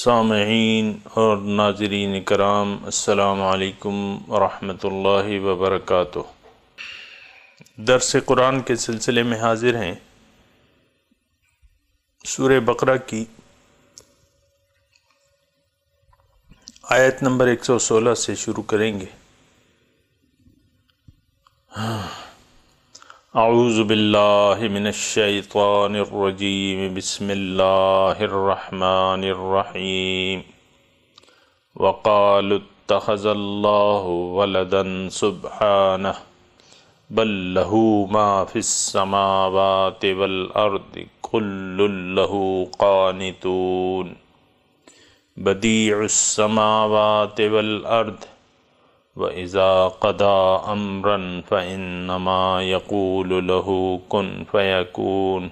سامعین اور ناظرین کرام، السلام علیکم ورحمۃ اللہ وبرکاتہ۔ درس قرآن کے سلسلے میں حاضر ہیں۔ سورہ بقرہ کی آیت نمبر 116 سے شروع کریں گے۔ اعوذ باللہ من الشیطان الرجیم، بسم اللہ الرحمن الرحیم۔ وقالوا اتخذ اللہ ولدا سبحانہ بل لہ ما فی السماوات والارض کل لہ قانتون بدیع السماوات والارض وَإِذَا قَضَى أَمْرًا فَإِنَّمَا يَقُولُ لَهُ كُن فَيَكُونُ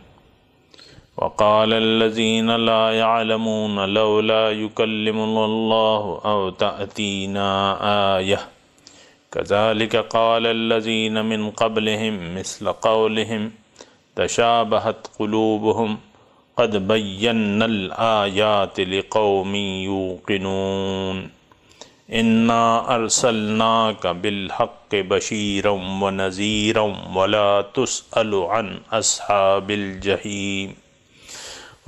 وَقَالَ الَّذِينَ لَا يَعْلَمُونَ لَوْلَا يُكَلِّمُنَا اللَّهُ أَوْ تَأْتِينَا آيَةٌ كَذَلِكَ قَالَ الَّذِينَ مِن قَبْلِهِم مِثْلَ قَوْلِهِمْ تَشَابَهَتْ قُلُوبُهُمْ قَدْ بَيَّنَّا الْآيَاتِ لِقَوْمٍ يُوقِنُونَ اِنَّا أَرْسَلْنَاكَ بِالْحَقِّ بَشِيرًا وَنَذِيرًا وَلَا تُسْأَلُ عَنْ أَصْحَابِ الْجَحِيمِ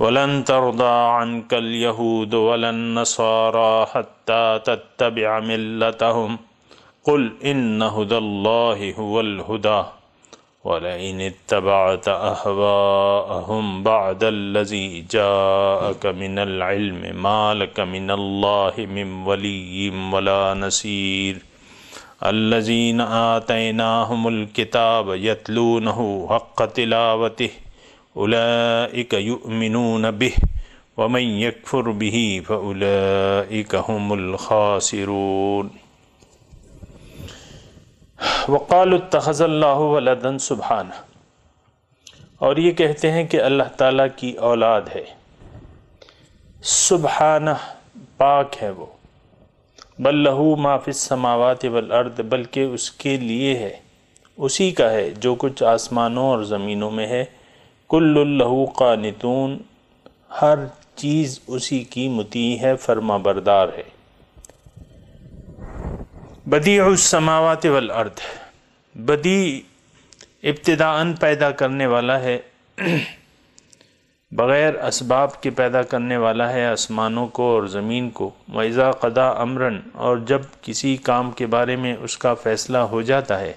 وَلَن تَرْضَىٰ عَنْكَ الْيَهُودُ وَلَا النَّصَارَىٰ حَتَّىٰ تَتَّبِعَ مِلَّتَهُمْ قُلْ إِنَّ هُدَى اللَّهِ هُوَ الْهُدَىٰ وَلَئِنِ اتَّبَعْتَ أَهْوَاءَهُمْ بَعْدَ الَّذِي جَاءَكَ مِنَ الْعِلْمِ مَا لَكَ مِنَ اللَّهِ مِن وَلِيٍّ وَلَا نَصِيرٍ الَّذِينَ آتَيْنَاهُمُ الْكِتَابَ يَتْلُونَهُ حَقَّ تِلَاوَتِهِ أُولَٰئِكَ يُؤْمِنُونَ بِهِ وَمَن يَكْفُرْ بِهِ فَأُولَٰئِكَ هُمُ الْخَاسِرُونَ۔ وَقَالُوا اتَّخَذَ اللَّهُ وَلَدًا سُبْحَانَهُ، اور یہ کہتے ہیں کہ اللہ تعالیٰ کی اولاد ہے۔ سبحانہ، پاک ہے وہ۔ بل لہ ما فی السماوات والارض، بلکہ اس کے لیے ہے، اسی کا ہے جو کچھ آسمانوں اور زمینوں میں ہے۔ کل لہ قانتون، ہر چیز اسی کی مطیع ہے، فرما بردار ہے۔ بدیع السماوات والارض، بدیع ابتداءً پیدا کرنے والا ہے، بغیر اسباب کے پیدا کرنے والا ہے آسمانوں کو اور زمین کو۔ وَإِذَا قَضَىٰ أَمْرًا، اور جب کسی کام کے بارے میں اس کا فیصلہ ہو جاتا ہے،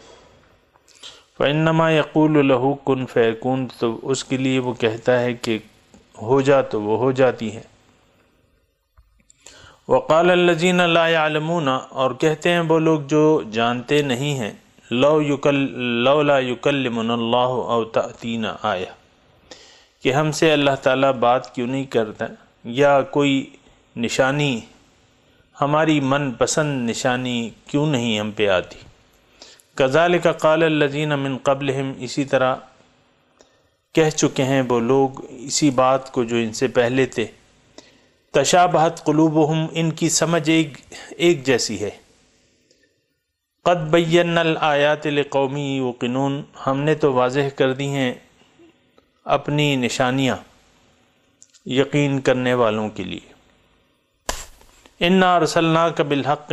فَإِنَّمَا يَقُولُ لَهُ كُن فَيَكُونُ، تو اس کے لیے وہ کہتا ہے کہ ہو جا تو وہ ہو جاتی ہے۔ وَقَالَ الَّذِينَ لَا يَعْلَمُونَ، اور کہتے ہیں وہ لوگ جو جانتے نہیں ہیں، لولا يُكَلِّمُنَا اللَّهُ أَوْ تَأْتِينَا آیَةٌ، کہ ہم سے اللہ تعالیٰ بات کیوں نہیں کرتا، یا کوئی نشانی، ہماری من پسند نشانی کیوں نہیں ہم پہ آتی۔ كَذَلِكَ قَالَ الَّذِينَ مِن قَبْلِهِمْ، اسی طرح کہہ چکے ہیں وہ لوگ اسی بات کو جو ان سے پہلے تھے۔ تشابہت قلوبہم، ان کی سمجھ ایک جیسی ہے۔ قد بینا الآیات لقوم یوقنون، ہم نے تو واضح کر دی ہیں اپنی نشانیاں یقین کرنے والوں کے لیے۔ انا ارسلناک بالحق،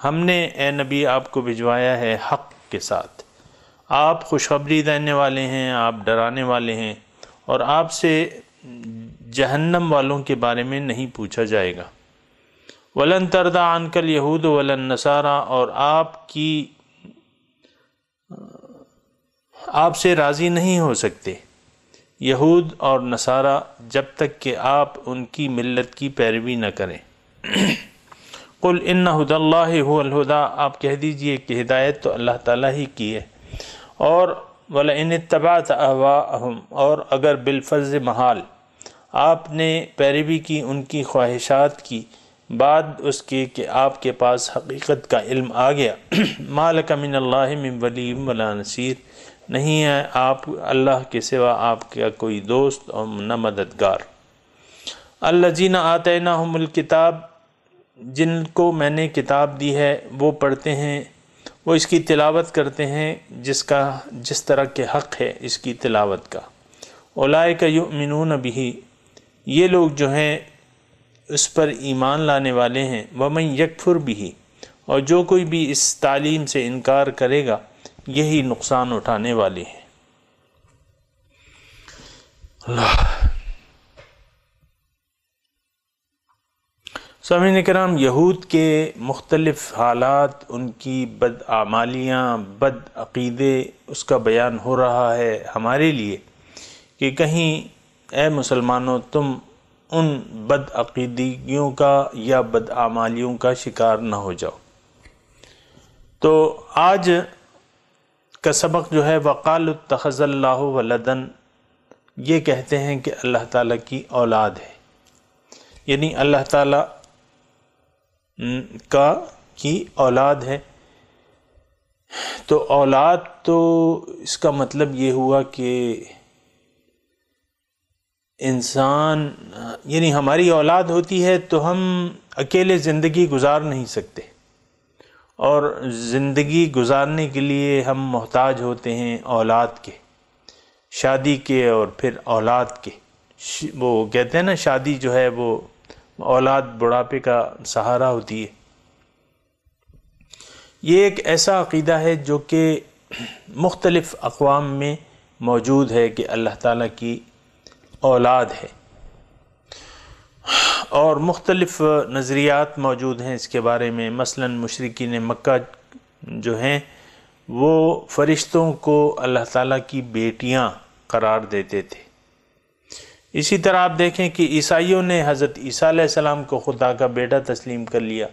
ہم نے اے نبی آپ کو بھجوایا ہے حق کے ساتھ۔ آپ خوشخبری دینے والے ہیں، آپ ڈرانے والے ہیں، اور آپ سے جہنم والوں کے بارے میں نہیں پوچھا جائے گا۔ وَلَن تَرْضَىٰ عَنْكَ الْيَهُودُ وَلَا النَّصَارَىٰ، اور آپ سے راضی نہیں ہو سکتے یہود اور نصارہ جب تک کہ آپ ان کی ملت کی پیروی نہ کریں۔ قُلْ إِنَّ هُدَى اللَّهِ هُوَ الْهُدَىٰ، آپ کہہ دیجئے کہ ہدایت تو اللہ تعالیٰ ہی کی ہے۔ اور وَلَئِنِ اتَّبَعْتَ أَهْوَاءَهُمْ، اور اگر بالفرض محال آپ نے پیروی کی ان کی خواہشات کی بعد اس کے کہ آپ کے پاس حقیقت کا علم آ گیا، مَا لَكَ مِنَ اللَّهِ مِن وَلِيٍّ وَلَا نَصِيرٍ، نہیں ہے آپ اللہ کے سوا آپ کا کوئی دوست اور نہ مددگار۔ الَّذِينَ آتَيْنَاهُمُ الْكِتَابَ، جن کو میں نے کتاب دی ہے وہ پڑھتے ہیں، وہ اس کی تلاوت کرتے ہیں جس طرح کے حق ہے اس کی تلاوت کا۔ اولئک یؤمنون بہ، یہ لوگ جو ہیں اس پر ایمان لانے والے ہیں، وَمَن يَكْفُرْ بِهِ، اور جو کوئی بھی اس تعلیم سے انکار کرے گا یہی نقصان اٹھانے والے ہیں۔ اللہ سامعین کرام، یہود کے مختلف حالات، ان کی بدعمالیاں، بد عقیدے، اس کا بیان ہو رہا ہے ہمارے لیے کہ کہیں اے مسلمانوں تم ان بد عقیدگیوں کا یا بدعمالیوں کا شکار نہ ہو جاؤ۔ تو آج کا سبق جو ہے وَقَالُوا اتَّخَذَ اللَّهُ وَلَدًا، یہ کہتے ہیں کہ اللہ تعالیٰ کی اولاد ہے، یعنی اللہ تعالیٰ کی اولاد ہے۔ تو اولاد تو اس کا مطلب یہ ہوا کہ انسان، یعنی ہماری اولاد ہوتی ہے تو ہم اکیلے زندگی گزار نہیں سکتے، اور زندگی گزارنے کے لیے ہم محتاج ہوتے ہیں اولاد کے، شادی کے اور پھر اولاد کے۔ وہ کہتے ہیں نا شادی جو ہے وہ اولاد بڑھاپے کا سہارا ہوتی ہے۔ یہ ایک ایسا عقیدہ ہے جو کہ مختلف اقوام میں موجود ہے کہ اللہ تعالیٰ کی اولاد ہے، اور مختلف نظریات موجود ہیں اس کے بارے میں۔ مثلا مشرکین مکہ جو ہیں وہ فرشتوں کو اللہ تعالیٰ کی بیٹیاں قرار دیتے تھے۔ اسی طرح آپ دیکھیں کہ عیسائیوں نے حضرت عیسیٰ علیہ السلام کو خدا کا بیٹا تسلیم کر لیا،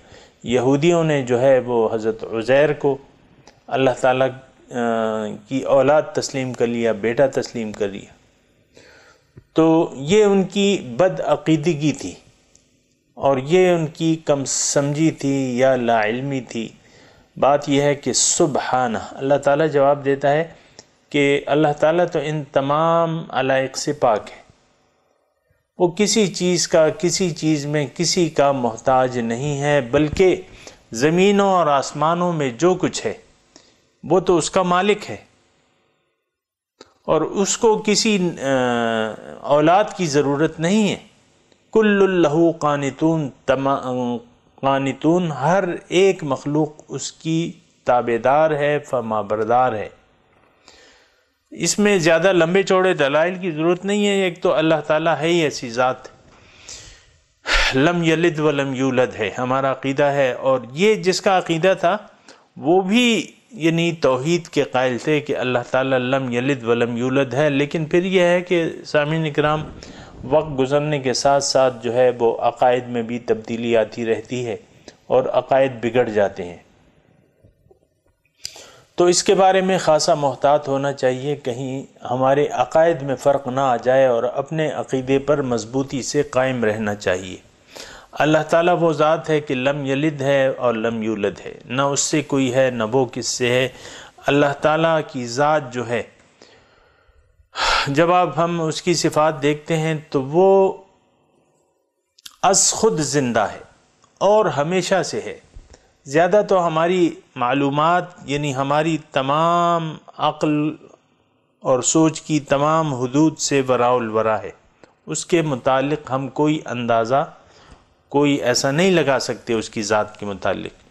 یہودیوں نے جو ہے وہ حضرت عزیر کو اللہ تعالیٰ کی اولاد تسلیم کر لیا، بیٹا تسلیم کر لیا۔ تو یہ ان کی بد عقیدگی تھی، اور یہ ان کی کم سمجھی تھی یا لا علمی تھی۔ بات یہ ہے کہ سبحانہ، اللہ تعالیٰ جواب دیتا ہے کہ اللہ تعالیٰ تو ان تمام علائق سے پاک ہے، وہ کسی چیز کا، کسی چیز میں کسی کا محتاج نہیں ہے، بلکہ زمینوں اور آسمانوں میں جو کچھ ہے وہ تو اس کا مالک ہے، اور اس کو کسی اولاد کی ضرورت نہیں ہے۔ کل لہ قانتون، قانتون، ہر ایک مخلوق اس کی تابعدار ہے، فرما بردار ہے۔ اس میں زیادہ لمبے چوڑے دلائل کی ضرورت نہیں ہے۔ ایک تو اللہ تعالیٰ ہے ہی ایسی ذات، لم یلد ولم یولد ہے، ہمارا عقیدہ ہے، اور یہ جس کا عقیدہ تھا وہ بھی یعنی توحید کے قائل تھے کہ اللہ تعالیٰ لم یلد ولم یولد ہے۔ لیکن پھر یہ ہے کہ سامعین اکرام، وقت گزرنے کے ساتھ ساتھ جو ہے وہ عقائد میں بھی تبدیلی آتی رہتی ہے اور عقائد بگڑ جاتے ہیں۔ تو اس کے بارے میں خاصا محتاط ہونا چاہیے، کہیں ہمارے عقائد میں فرق نہ آ جائے، اور اپنے عقیدے پر مضبوطی سے قائم رہنا چاہیے۔ اللہ تعالیٰ وہ ذات ہے کہ لم یلد ہے اور لم یولد ہے، نہ اس سے کوئی ہے نہ وہ کس سے ہے۔ اللہ تعالیٰ کی ذات جو ہے، جب آپ ہم اس کی صفات دیکھتے ہیں تو وہ از خود زندہ ہے اور ہمیشہ سے ہے۔ زیادہ تو ہماری معلومات، یعنی ہماری تمام عقل اور سوچ کی تمام حدود سے وراء الورا ہے، اس کے متعلق ہم کوئی اندازہ، کوئی ایسا نہیں لگا سکتے اس کی ذات کے متعلق۔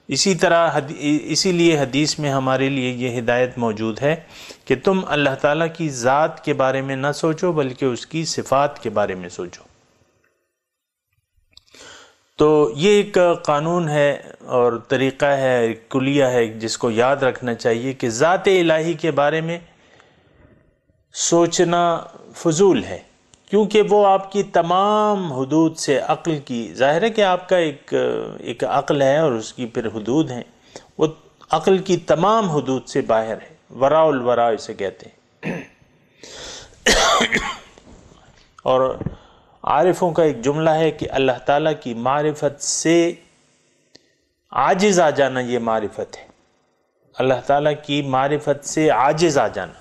اسی لیے حدیث میں ہمارے لیے یہ ہدایت موجود ہے کہ تم اللہ تعالیٰ کی ذات کے بارے میں نہ سوچو بلکہ اس کی صفات کے بارے میں سوچو۔ تو یہ ایک قانون ہے اور طریقہ ہے، ایک کلیہ ہے جس کو یاد رکھنا چاہیے کہ ذات الہی کے بارے میں سوچنا فضول ہے، کیونکہ وہ آپ کی تمام حدود سے، عقل کی، ظاہر ہے کہ آپ کا ایک عقل ہے اور اس کی پھر حدود ہیں، وہ عقل کی تمام حدود سے باہر ہے، وراء الورا اسے کہتے ہیں۔ اور عارفوں کا ایک جملہ ہے کہ اللہ تعالیٰ کی معرفت سے عاجز آ جانا یہ معرفت ہے، اللہ تعالیٰ کی معرفت سے عاجز آ جانا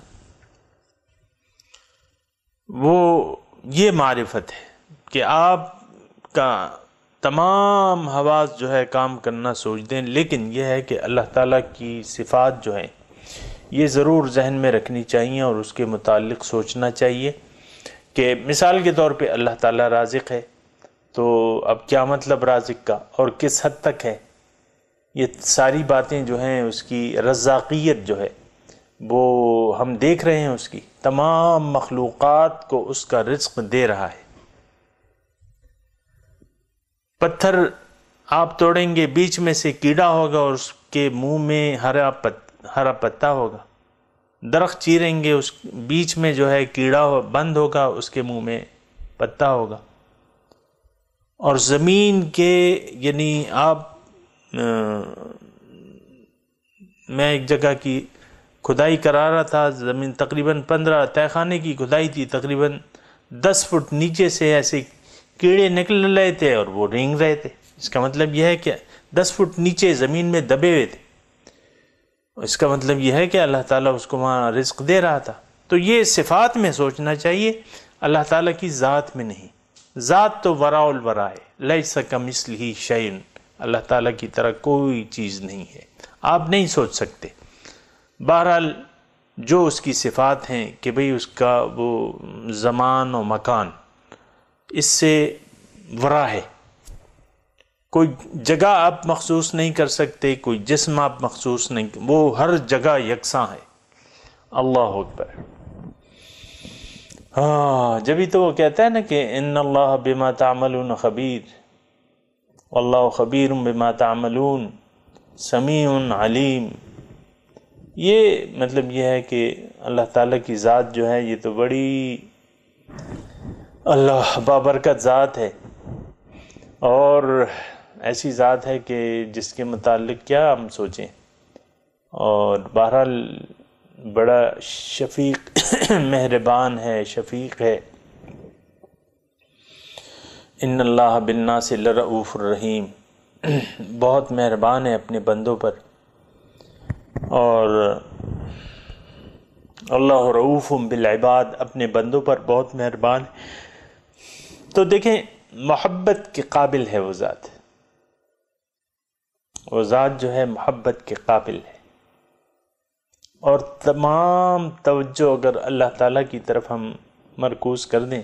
وہ یہ معرفت ہے کہ آپ کا تمام حواس جو ہے کام کرنا سوچ دیں، لیکن یہ ہے کہ اللہ تعالیٰ کی صفات جو ہیں یہ ضرور ذہن میں رکھنی چاہیے اور اس کے متعلق سوچنا چاہیے کہ مثال کے طور پہ اللہ تعالیٰ رازق ہے، تو اب کیا مطلب رازق کا اور کس حد تک ہے؟ یہ ساری باتیں جو ہیں اس کی رزاقیت جو ہے وہ ہم دیکھ رہے ہیں، اس کی تمام مخلوقات کو اس کا رزق دے رہا ہے۔ پتھر آپ توڑیں گے، بیچ میں سے کیڑا ہوگا اور اس کے منہ میں ہرا پتا ہوگا۔ درخت چیریں گے، اس بیچ میں جو ہے کیڑا بند ہوگا، اس کے منہ میں پتا ہوگا۔ اور زمین کے یعنی آپ میں ایک جگہ کی کھدائی کرا رہا تھا، زمین تقریباً 15 تہہ خانے کی کھدائی تھی، تقریباً 10 فٹ نیچے سے ایسے کیڑے نکل رہے تھے اور وہ رینگ رہے تھے۔ اس کا مطلب یہ ہے کہ 10 فٹ نیچے زمین میں دبے ہوئے تھے۔ اس کا مطلب یہ ہے کہ اللہ تعالیٰ اس کو وہاں رزق دے رہا تھا۔ تو یہ صفات میں سوچنا چاہیے، اللہ تعالیٰ کی ذات میں نہیں۔ ذات تو وراء الورا ہے، لیس کمثلہ شیء، اللہ تعالیٰ کی طرح کوئی چیز نہیں ہے، آپ نہیں سوچ سکتے۔ بہرحال جو اس کی صفات ہیں کہ بھئی اس کا وہ زمان و مکان اس سے ورا ہے، کوئی جگہ آپ مخصوص نہیں کر سکتے، کوئی جسم آپ مخصوص نہیں، وہ ہر جگہ یکساں ہے۔ اللہ اکبر۔ جبھی تو وہ کہتا ہے نا کہ ان اللہ بما تعملون خبیر، واللہ خبیر بما تعملون سمیع علیم۔ یہ مطلب یہ ہے کہ اللہ تعالیٰ کی ذات جو ہے یہ تو بڑی اللہ بابرکت ذات ہے، اور ایسی ذات ہے کہ جس کے متعلق کیا ہم سوچیں۔ اور بہرحال بڑا شفیق مہربان ہے، شفیق ہے۔ ان اللہ بالناس لرؤوف الرحیم، بہت مہربان ہے اپنے بندوں پر، اور اللہ رؤوف بالعباد، اپنے بندوں پر بہت مہربان ہے۔ تو دیکھیں محبت کے قابل ہے وہ ذات، وہ ذات جو ہے محبت کے قابل ہے، اور تمام توجہ اگر اللہ تعالیٰ کی طرف ہم مرکوز کر دیں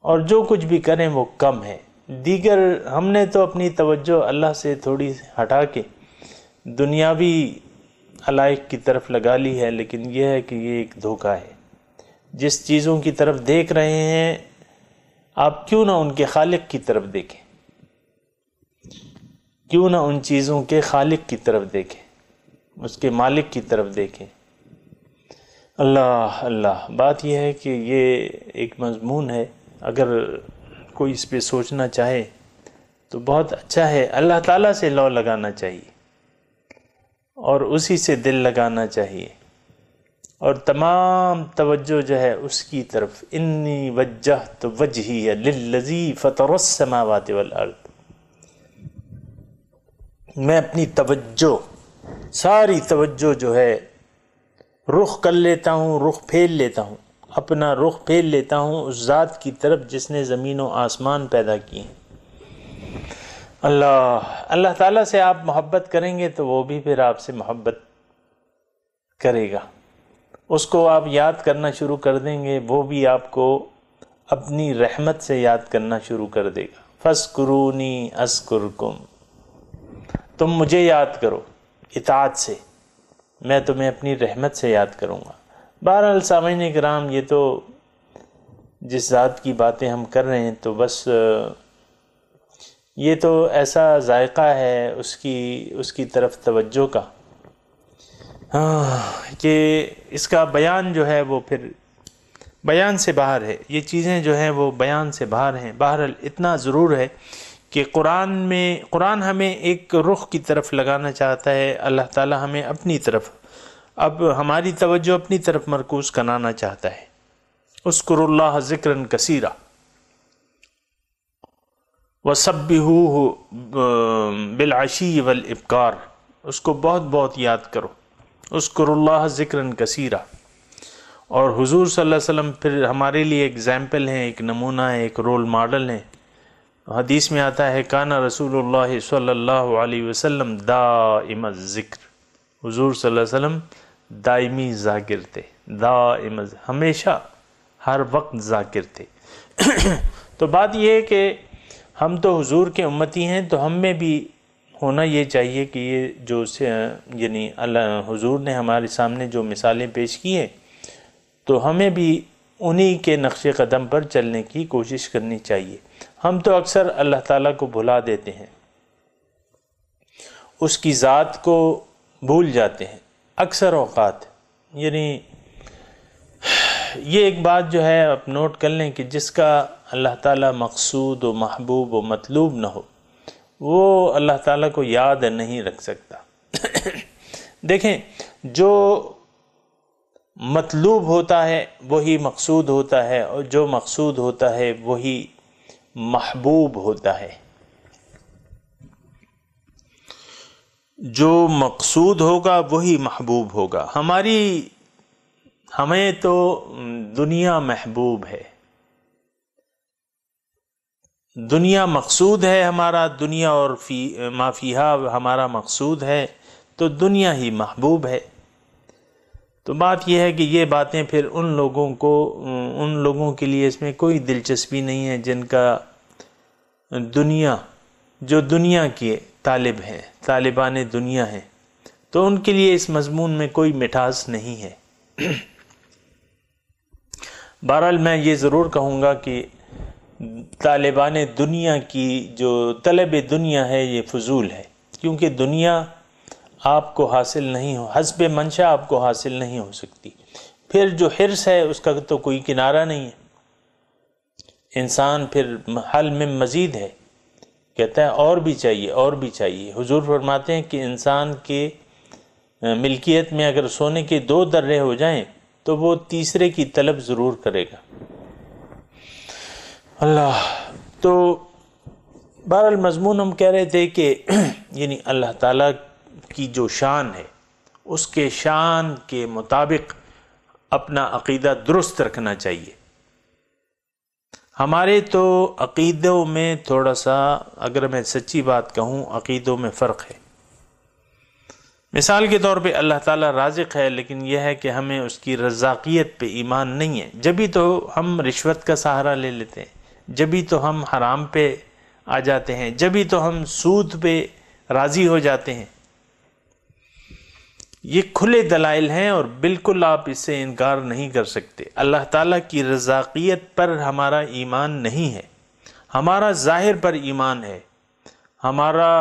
اور جو کچھ بھی کریں وہ کم ہے۔ دیگر ہم نے تو اپنی توجہ اللہ سے تھوڑی ہٹا کے دنیاوی علائق کی طرف لگا لی ہے، لیکن یہ ہے کہ یہ ایک دھوکہ ہے۔ جس چیزوں کی طرف دیکھ رہے ہیں آپ کیوں نہ ان کے خالق کی طرف دیکھیں، کیوں نہ ان چیزوں کے خالق کی طرف دیکھیں، اس کے مالک کی طرف دیکھیں۔ اللہ اللہ۔ بات یہ ہے کہ یہ ایک مضمون ہے، اگر کوئی اس پہ سوچنا چاہے تو بہت اچھا ہے۔ اللہ تعالیٰ سے لو لگانا چاہیے اور اسی سے دل لگانا چاہیے، اور تمام توجہ جو ہے اس کی طرف۔ انی وجہت وجہی للذی فطر السماوات والارض، میں اپنی توجہ، ساری توجہ جو ہے رخ کر لیتا ہوں، رخ پھیر لیتا ہوں، اپنا رخ پھیر لیتا ہوں اس ذات کی طرف جس نے زمین و آسمان پیدا کیے ہیں۔ اللہ تعالیٰ سے آپ محبت کریں گے تو وہ بھی پھر آپ سے محبت کرے گا، اس کو آپ یاد کرنا شروع کر دیں گے، وہ بھی آپ کو اپنی رحمت سے یاد کرنا شروع کر دے گا۔ فاذکرونی اذکرکم، تم مجھے یاد کرو اطاعت سے، میں تمہیں اپنی رحمت سے یاد کروں گا۔ بہرحال سامعین کرام، یہ تو جس ذات کی باتیں ہم کر رہے ہیں تو بس یہ تو ایسا ذائقہ ہے اس کی طرف توجہ کا کہ اس کا بیان جو ہے وہ پھر بیان سے باہر ہے، یہ چیزیں جو ہیں وہ بیان سے باہر ہیں۔ بہرحال اتنا ضرور ہے کہ قرآن ہمیں ایک رخ کی طرف لگانا چاہتا ہے، اللہ تعالی ہمیں اپنی طرف، اب ہماری توجہ اپنی طرف مرکوز کرانا چاہتا ہے۔ اذکروا اللہ ذکرا کثیرا وسبحوہ بالعشی والابکار، اس کو بہت بہت یاد کرو۔ اذکروا اللہ ذکرا کثیرا، اور حضور صلی اللہ علیہ وسلم پھر ہمارے لیے ایگزامپل ہیں، ایک نمونہ ہے، ایک رول ماڈل ہیں۔ حدیث میں آتا ہے کان رسول اللہ صلی اللہ علیہ وسلم دائم الذکر، حضور صلی اللہ علیہ وسلم دائمی ذاکر تھے، ہمیشہ ہر وقت ذاکر تھے۔ تو بات یہ ہے کہ ہم تو حضور کے امتی ہیں، تو ہم میں بھی ہونا یہ چاہیے کہ یہ جو یعنی اللہ حضور نے ہمارے سامنے جو مثالیں پیش کی ہیں تو ہمیں بھی انہی کے نقش قدم پر چلنے کی کوشش کرنی چاہیے۔ ہم تو اکثر اللہ تعالیٰ کو بھلا دیتے ہیں، اس کی ذات کو بھول جاتے ہیں اکثر اوقات۔ یعنی یہ ایک بات جو ہے آپ نوٹ کر لیں کہ جس کا اللہ تعالیٰ مقصود و محبوب و مطلوب نہ ہو وہ اللہ تعالیٰ کو یاد نہیں رکھ سکتا۔ دیکھیں، جو مطلوب ہوتا ہے وہی مقصود ہوتا ہے، اور جو مقصود ہوتا ہے وہی محبوب ہوتا ہے۔ جو مقصود ہوگا وہی محبوب ہوگا۔ ہمیں تو دنیا محبوب ہے، دنیا مقصود ہے ہمارا، دنیا اور ما فیہا ہمارا مقصود ہے، تو دنیا ہی محبوب ہے۔ تو بات یہ ہے کہ یہ باتیں پھر ان لوگوں کے لیے اس میں کوئی دلچسپی نہیں ہے جن کا جو دنیا کے طالب ہیں، طالبان دنیا ہیں، تو ان کے لیے اس مضمون میں کوئی مٹھاس نہیں ہے۔ بہرحال میں یہ ضرور کہوں گا کہ طالبان دنیا کی جو طلب دنیا ہے یہ فضول ہے، کیونکہ دنیا آپ کو حاصل نہیں ہو، حسب منشا آپ کو حاصل نہیں ہو سکتی۔ پھر جو حرص ہے اس کا تو کوئی کنارہ نہیں ہے، انسان پھر حل میں مزید ہے، کہتا ہے اور بھی چاہیے اور بھی چاہیے۔ حضور فرماتے ہیں کہ انسان کے ملکیت میں اگر سونے کے 2 درے ہو جائیں تو وہ تیسرے کی طلب ضرور کرے گا۔ اللہ تو بہرحال مضمون ہم کہہ رہے تھے کہ یعنی اللہ تعالیٰ کی جو شان ہے اس کے شان کے مطابق اپنا عقیدہ درست رکھنا چاہیے۔ ہمارے تو عقیدوں میں تھوڑا سا، اگر میں سچی بات کہوں، عقیدوں میں فرق ہے۔ مثال کے طور پہ اللہ تعالیٰ رازق ہے، لیکن یہ ہے کہ ہمیں اس کی رزاقیت پہ ایمان نہیں ہے۔ جبھی تو ہم رشوت کا سہارا لے لیتے ہیں، جبھی تو ہم حرام پہ آ جاتے ہیں، جبھی تو ہم سود پہ راضی ہو جاتے ہیں۔ یہ کھلے دلائل ہیں اور بالکل آپ اس سے انکار نہیں کر سکتے۔ اللہ تعالیٰ کی رزاقیت پر ہمارا ایمان نہیں ہے، ہمارا ظاہر پر ایمان ہے۔ ہمارا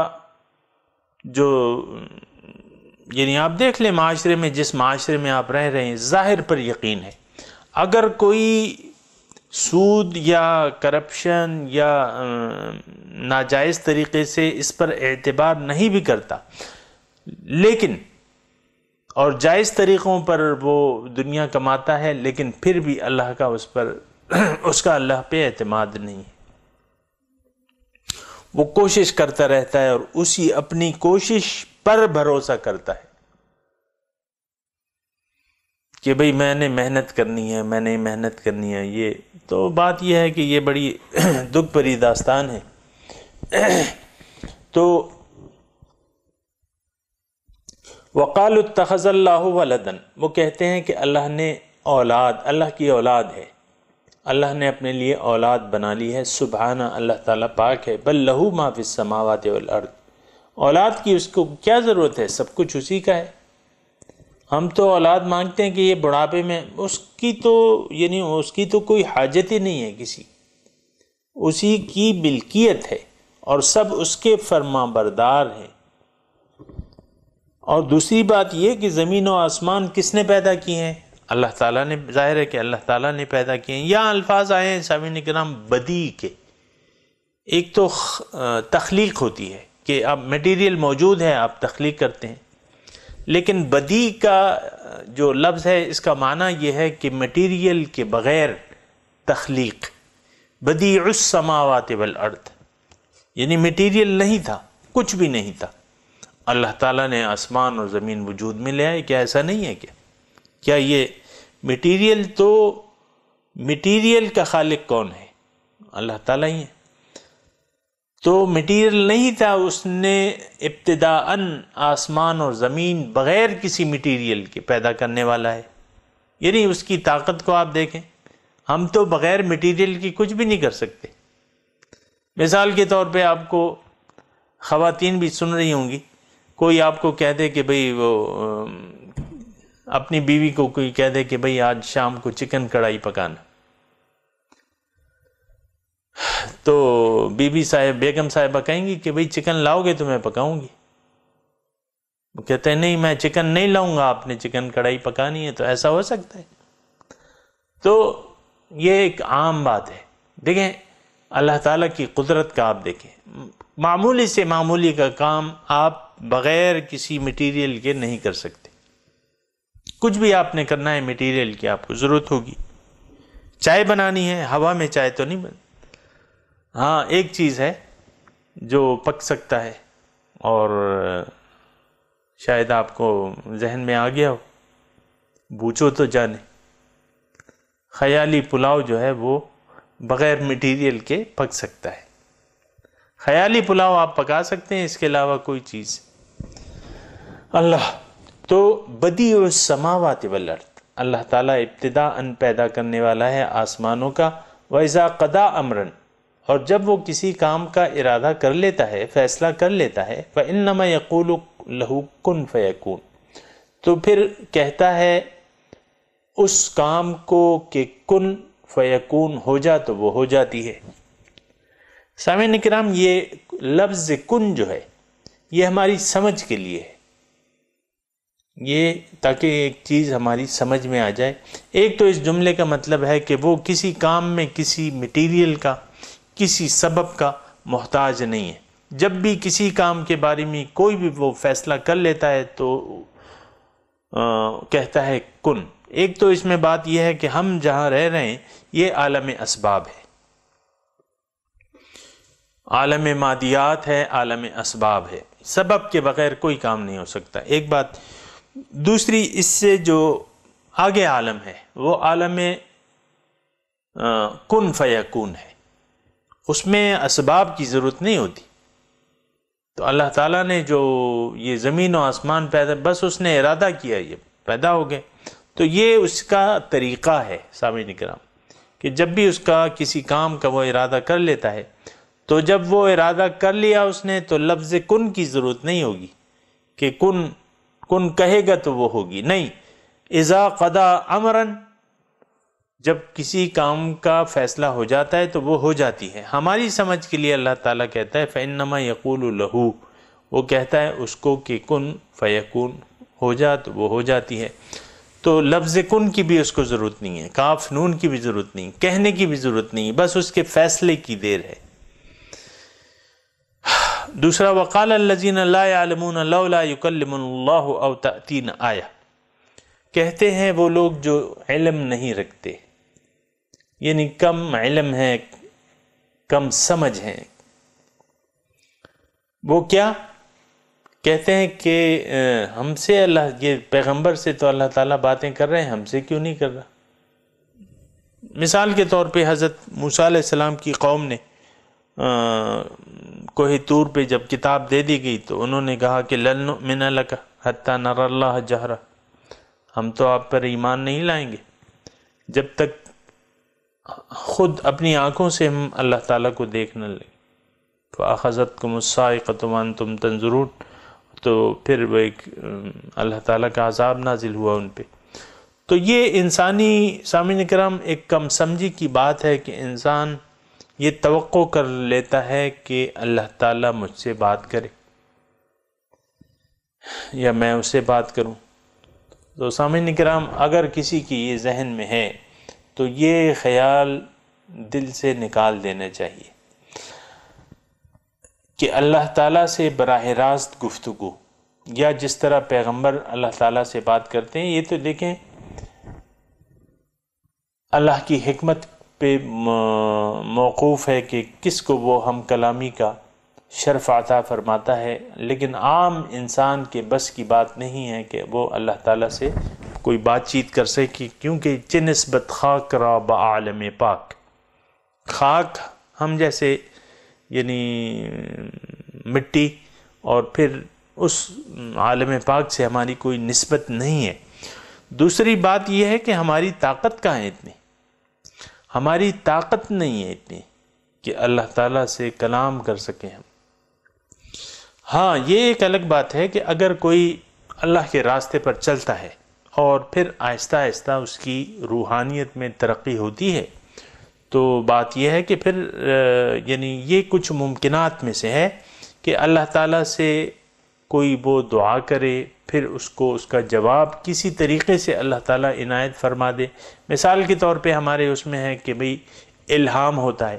جو یعنی آپ دیکھ لیں معاشرے میں، جس معاشرے میں آپ رہ رہے ہیں، ظاہر پر یقین ہے۔ اگر کوئی سود یا کرپشن یا ناجائز طریقے سے اس پر اعتبار نہیں بھی کرتا، لیکن اور جائز طریقوں پر وہ دنیا کماتا ہے، لیکن پھر بھی اللہ کا اس کا اللہ پہ اعتماد نہیں ہے۔ وہ کوشش کرتا رہتا ہے اور اسی اپنی کوشش پر بھروسہ کرتا ہے کہ بھئی میں نے محنت کرنی ہے، میں نے محنت کرنی ہے۔ یہ تو بات یہ ہے کہ یہ بڑی دکھ بھری داستان ہے۔ تو وقالوا اتخذ اللہ ولدا، وہ کہتے ہیں کہ اللہ نے اللہ کی اولاد ہے، اللہ نے اپنے لیے اولاد بنا لی ہے۔ سبحانہ، اللہ تعالیٰ پاک ہے۔ بل لہ ما فی السماوات والارض، اولاد کی اس کو کیا ضرورت ہے، سب کچھ اسی کا ہے۔ ہم تو اولاد مانگتے ہیں کہ یہ بڑھاپے میں اس کی تو کوئی حاجت ہی نہیں ہے کسی، اسی کی ملکیت ہے اور سب اس کے فرما بردار ہیں۔ اور دوسری بات یہ کہ زمین و آسمان کس نے پیدا کیے ہیں؟ اللہ تعالیٰ نے، ظاہر ہے کہ اللہ تعالیٰ نے پیدا کیے ہیں۔ یا الفاظ آئے ہیں سامعین کرام بدیع کے، ایک تو تخلیق ہوتی ہے کہ اب میٹیریل موجود ہے، آپ تخلیق کرتے ہیں، لیکن بدیع کا جو لفظ ہے اس کا معنی یہ ہے کہ میٹیریل کے بغیر تخلیق۔ بدیع السماوات والارض، یعنی میٹیریل نہیں تھا، کچھ بھی نہیں تھا، اللہ تعالیٰ نے آسمان اور زمین وجود میں لے آئے۔ کیا ایسا نہیں ہے کیا یہ میٹیریل کا خالق کون ہے؟ اللہ تعالیٰ ہی ہے۔ تو میٹیریل نہیں تھا، اس نے ابتداءً آسمان اور زمین بغیر کسی میٹیریل کے پیدا کرنے والا ہے۔ یعنی اس کی طاقت کو آپ دیکھیں، ہم تو بغیر میٹیریل کی کچھ بھی نہیں کر سکتے۔ مثال کے طور پہ آپ کو خواتین بھی سن رہی ہوں گی، کوئی آپ کو کہہ دے کہ بھئی وہ اپنی بیوی کو کوئی کہہ دے کہ بھئی آج شام کو چکن کڑھائی پکانا، تو بیگم صاحبہ کہیں گی کہ بھئی چکن لاؤ گے تو میں پکاؤں گی. وہ کہتے ہیں نہیں میں چکن نہیں لاؤں گا، آپ نے چکن کڑھائی پکانی ہے. تو ایسا ہو سکتا ہے؟ تو یہ ایک عام بات ہے. دیکھیں اللہ تعالیٰ کی قدرت کا آپ دیکھیں، معمولی سے معمولی کا کام آپ بغیر کسی مٹیریل کے نہیں کر سکتے. کچھ بھی آپ نے کرنا ہے مٹیریل کی آپ کو ضرورت ہوگی. چائے بنانی ہے، ہوا میں چائے تو نہیں بن. ہاں ایک چیز ہے جو پک سکتا ہے اور شاید آپ کو ذہن میں آ گیا ہو، بوچھو تو جانے، خیالی پلاؤ جو ہے وہ بغیر مٹیریل کے پک سکتا ہے. خیالی پلاؤ آپ پکا سکتے ہیں، اس کے علاوہ کوئی چیز. اللہ تو بدیع السماوات والارض، اللہ تعالیٰ ابتداءً پیدا کرنے والا ہے آسمانوں کا. وَإِذَا قَضَىٰ أَمْرًا، اور جب وہ کسی کام کا ارادہ کر لیتا ہے، فیصلہ کر لیتا ہے، فَإِنَّمَا يَقُولُ لَهُ كُن فَيَكُونُ، تو پھر کہتا ہے اس کام کو کہ کن فیکون، ہو جا تو وہ ہو جاتی ہے. سامعین کرام یہ لفظ کن جو ہے یہ ہماری سمجھ کے لیے ہے، یہ تاکہ ایک چیز ہماری سمجھ میں آ جائے. ایک تو اس جملے کا مطلب ہے کہ وہ کسی کام میں کسی مٹیریل کا، کسی سبب کا محتاج نہیں ہے. جب بھی کسی کام کے بارے میں کوئی بھی وہ فیصلہ کر لیتا ہے تو کہتا ہے کن. ایک تو اس میں بات یہ ہے کہ ہم جہاں رہ رہے ہیں یہ عالم اسباب ہے، عالم مادیات ہے، عالم اسباب ہے، سبب کے بغیر کوئی کام نہیں ہو سکتا. ایک بات. دوسری، اس سے جو آگے عالم ہے وہ عالم کن فیکون ہے، اس میں اسباب کی ضرورت نہیں ہوتی. تو اللہ تعالیٰ نے جو یہ زمین و آسمان پیدا، بس اس نے ارادہ کیا یہ پیدا ہو گئے. تو یہ اس کا طریقہ ہے سامعین کرام کہ جب بھی اس کا کسی کام کا وہ ارادہ کر لیتا ہے تو جب وہ ارادہ کر لیا اس نے تو لفظ کن کی ضرورت نہیں ہوگی کہ کن کن کہے گا تو وہ ہوگی. نہیں، اذا قضا امرن، جب کسی کام کا فیصلہ ہو جاتا ہے تو وہ ہو جاتی ہے. ہماری سمجھ کے لیے اللہ تعالیٰ کہتا ہے فإنما يقول له، وہ کہتا ہے اس کو کہ کن فیکون، ہو جا تو وہ ہو جاتی ہے. تو لفظ کن کی بھی اس کو ضرورت نہیں ہے، کاف نون کی بھی ضرورت نہیں، کہنے کی بھی ضرورت نہیں، بس اس کے فیصلے کی دیر ہے. دوسرا، وقال الذین لا يعلمون لولا يكلمنا اللہ او تأتینا آیہ، کہتے ہیں وہ لوگ جو علم نہیں رکھتے، یعنی کم علم ہے، کم سمجھ ہیں. وہ کیا کہتے ہیں کہ ہم سے اللہ، یہ پیغمبر سے تو اللہ تعالیٰ باتیں کر رہے ہیں، ہم سے کیوں نہیں کر رہا. مثال کے طور پہ حضرت موسیٰ علیہ السلام کی قوم نے کوہ طور پہ جب کتاب دے دی گئی تو انہوں نے کہا کہ لن نؤمن لک حتی نری اللہ جہرہ، ہم تو آپ پر ایمان نہیں لائیں گے جب تک خود اپنی آنکھوں سے ہم اللہ تعالیٰ کو دیکھ نہ لیں. فأخذتکم الصاعقۃ وانتم تنظرون، تو پھر وہ ایک اللہ تعالیٰ کا عذاب نازل ہوا ان پہ. تو یہ انسانی سامعین کرام ایک کم سمجھی کی بات ہے کہ انسان یہ توقع کر لیتا ہے کہ اللہ تعالیٰ مجھ سے بات کرے یا میں اس سے بات کروں. تو سامعین کرام اگر کسی کی یہ ذہن میں ہے تو یہ خیال دل سے نکال دینا چاہیے کہ اللہ تعالیٰ سے براہ راست گفتگو، یا جس طرح پیغمبر اللہ تعالیٰ سے بات کرتے ہیں، یہ تو دیکھیں اللہ کی حکمت پہ موقوف ہے کہ کس کو وہ ہم کلامی کا شرف عطا فرماتا ہے. لیکن عام انسان کے بس کی بات نہیں ہے کہ وہ اللہ تعالیٰ سے کوئی بات چیت کر سکے، کیونکہ چہ نسبت خاک را با عالم پاک، خاک ہم جیسے یعنی مٹی، اور پھر اس عالم پاک سے ہماری کوئی نسبت نہیں ہے. دوسری بات یہ ہے کہ ہماری طاقت کہاں ہے اتنی، ہماری طاقت نہیں ہے اتنی کہ اللہ تعالیٰ سے کلام کر سکیں ہم۔ ہاں یہ ایک الگ بات ہے کہ اگر کوئی اللہ کے راستے پر چلتا ہے اور پھر آہستہ آہستہ اس کی روحانیت میں ترقی ہوتی ہے تو بات یہ ہے کہ پھر یعنی یہ کچھ ممکنات میں سے ہے کہ اللہ تعالیٰ سے کوئی وہ دعا کرے، پھر اس کو اس کا جواب کسی طریقے سے اللہ تعالیٰ عنایت فرما دے۔ مثال کے طور پہ ہمارے اس میں ہے کہ بھئی الہام ہوتا ہے،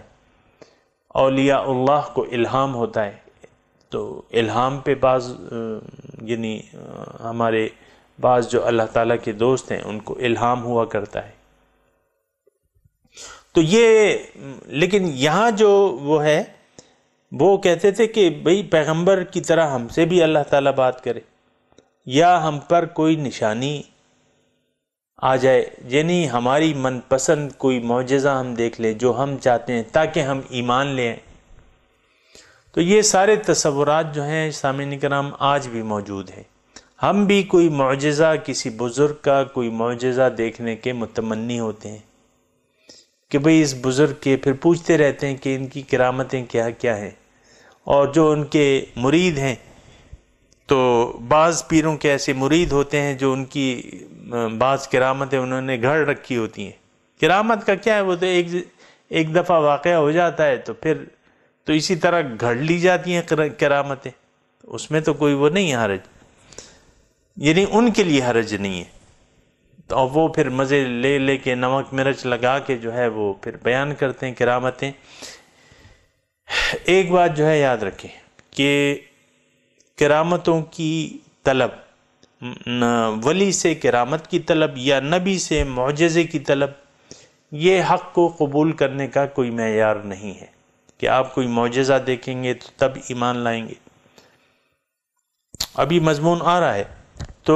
اولیاء اللہ کو الہام ہوتا ہے، تو الہام پہ بعض یعنی ہمارے بعض جو اللہ تعالیٰ کے دوست ہیں ان کو الہام ہوا کرتا ہے۔ تو یہ لیکن یہاں جو وہ ہے وہ کہتے تھے کہ بھئی پیغمبر کی طرح ہم سے بھی اللہ تعالیٰ بات کرے، یا ہم پر کوئی نشانی آ جائے، یعنی ہماری من پسند کوئی معجزہ ہم دیکھ لیں جو ہم چاہتے ہیں تاکہ ہم ایمان لیں۔ تو یہ سارے تصورات جو ہیں سامعین کرام آج بھی موجود ہیں۔ ہم بھی کوئی معجزہ، کسی بزرگ کا کوئی معجزہ دیکھنے کے متمنی ہوتے ہیں کہ بھئی اس بزرگ کے، پھر پوچھتے رہتے ہیں کہ ان کی کرامتیں کیا کیا ہیں، اور جو ان کے مرید ہیں تو بعض پیروں کے ایسے مرید ہوتے ہیں جو ان کی بعض کرامتیں انہوں نے گھڑ رکھی ہوتی ہیں۔ کرامت کا کیا ہے، وہ تو ایک دفعہ واقعہ ہو جاتا ہے تو پھر تو اسی طرح گھڑ لی جاتی ہیں کرامتیں، اس میں تو کوئی وہ نہیں ہے حرج، یعنی ان کے لیے حرج نہیں ہے، اور وہ پھر مزے لے لے کے نمک مرچ لگا کے جو ہے وہ پھر بیان کرتے ہیں کرامتیں۔ ایک بات جو ہے یاد رکھیں کہ کرامتوں کی طلب، ولی سے کرامت کی طلب یا نبی سے معجزے کی طلب، یہ حق کو قبول کرنے کا کوئی معیار نہیں ہے کہ آپ کوئی معجزہ دیکھیں گے تو تب ایمان لائیں گے۔ ابھی مضمون آ رہا ہے، تو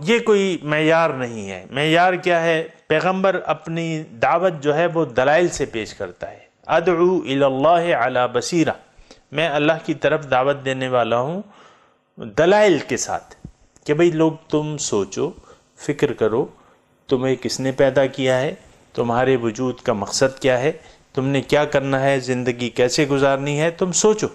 یہ کوئی معیار نہیں ہے۔ معیار کیا ہے؟ پیغمبر اپنی دعوت جو ہے وہ دلائل سے پیش کرتا ہے۔ ادعو الی اللہ علی بصیرہ، میں اللہ کی طرف دعوت دینے والا ہوں دلائل کے ساتھ، کہ بھئی لوگ تم سوچو، فکر کرو، تمہیں کس نے پیدا کیا ہے، تمہارے وجود کا مقصد کیا ہے، تم نے کیا کرنا ہے، زندگی کیسے گزارنی ہے، تم سوچو۔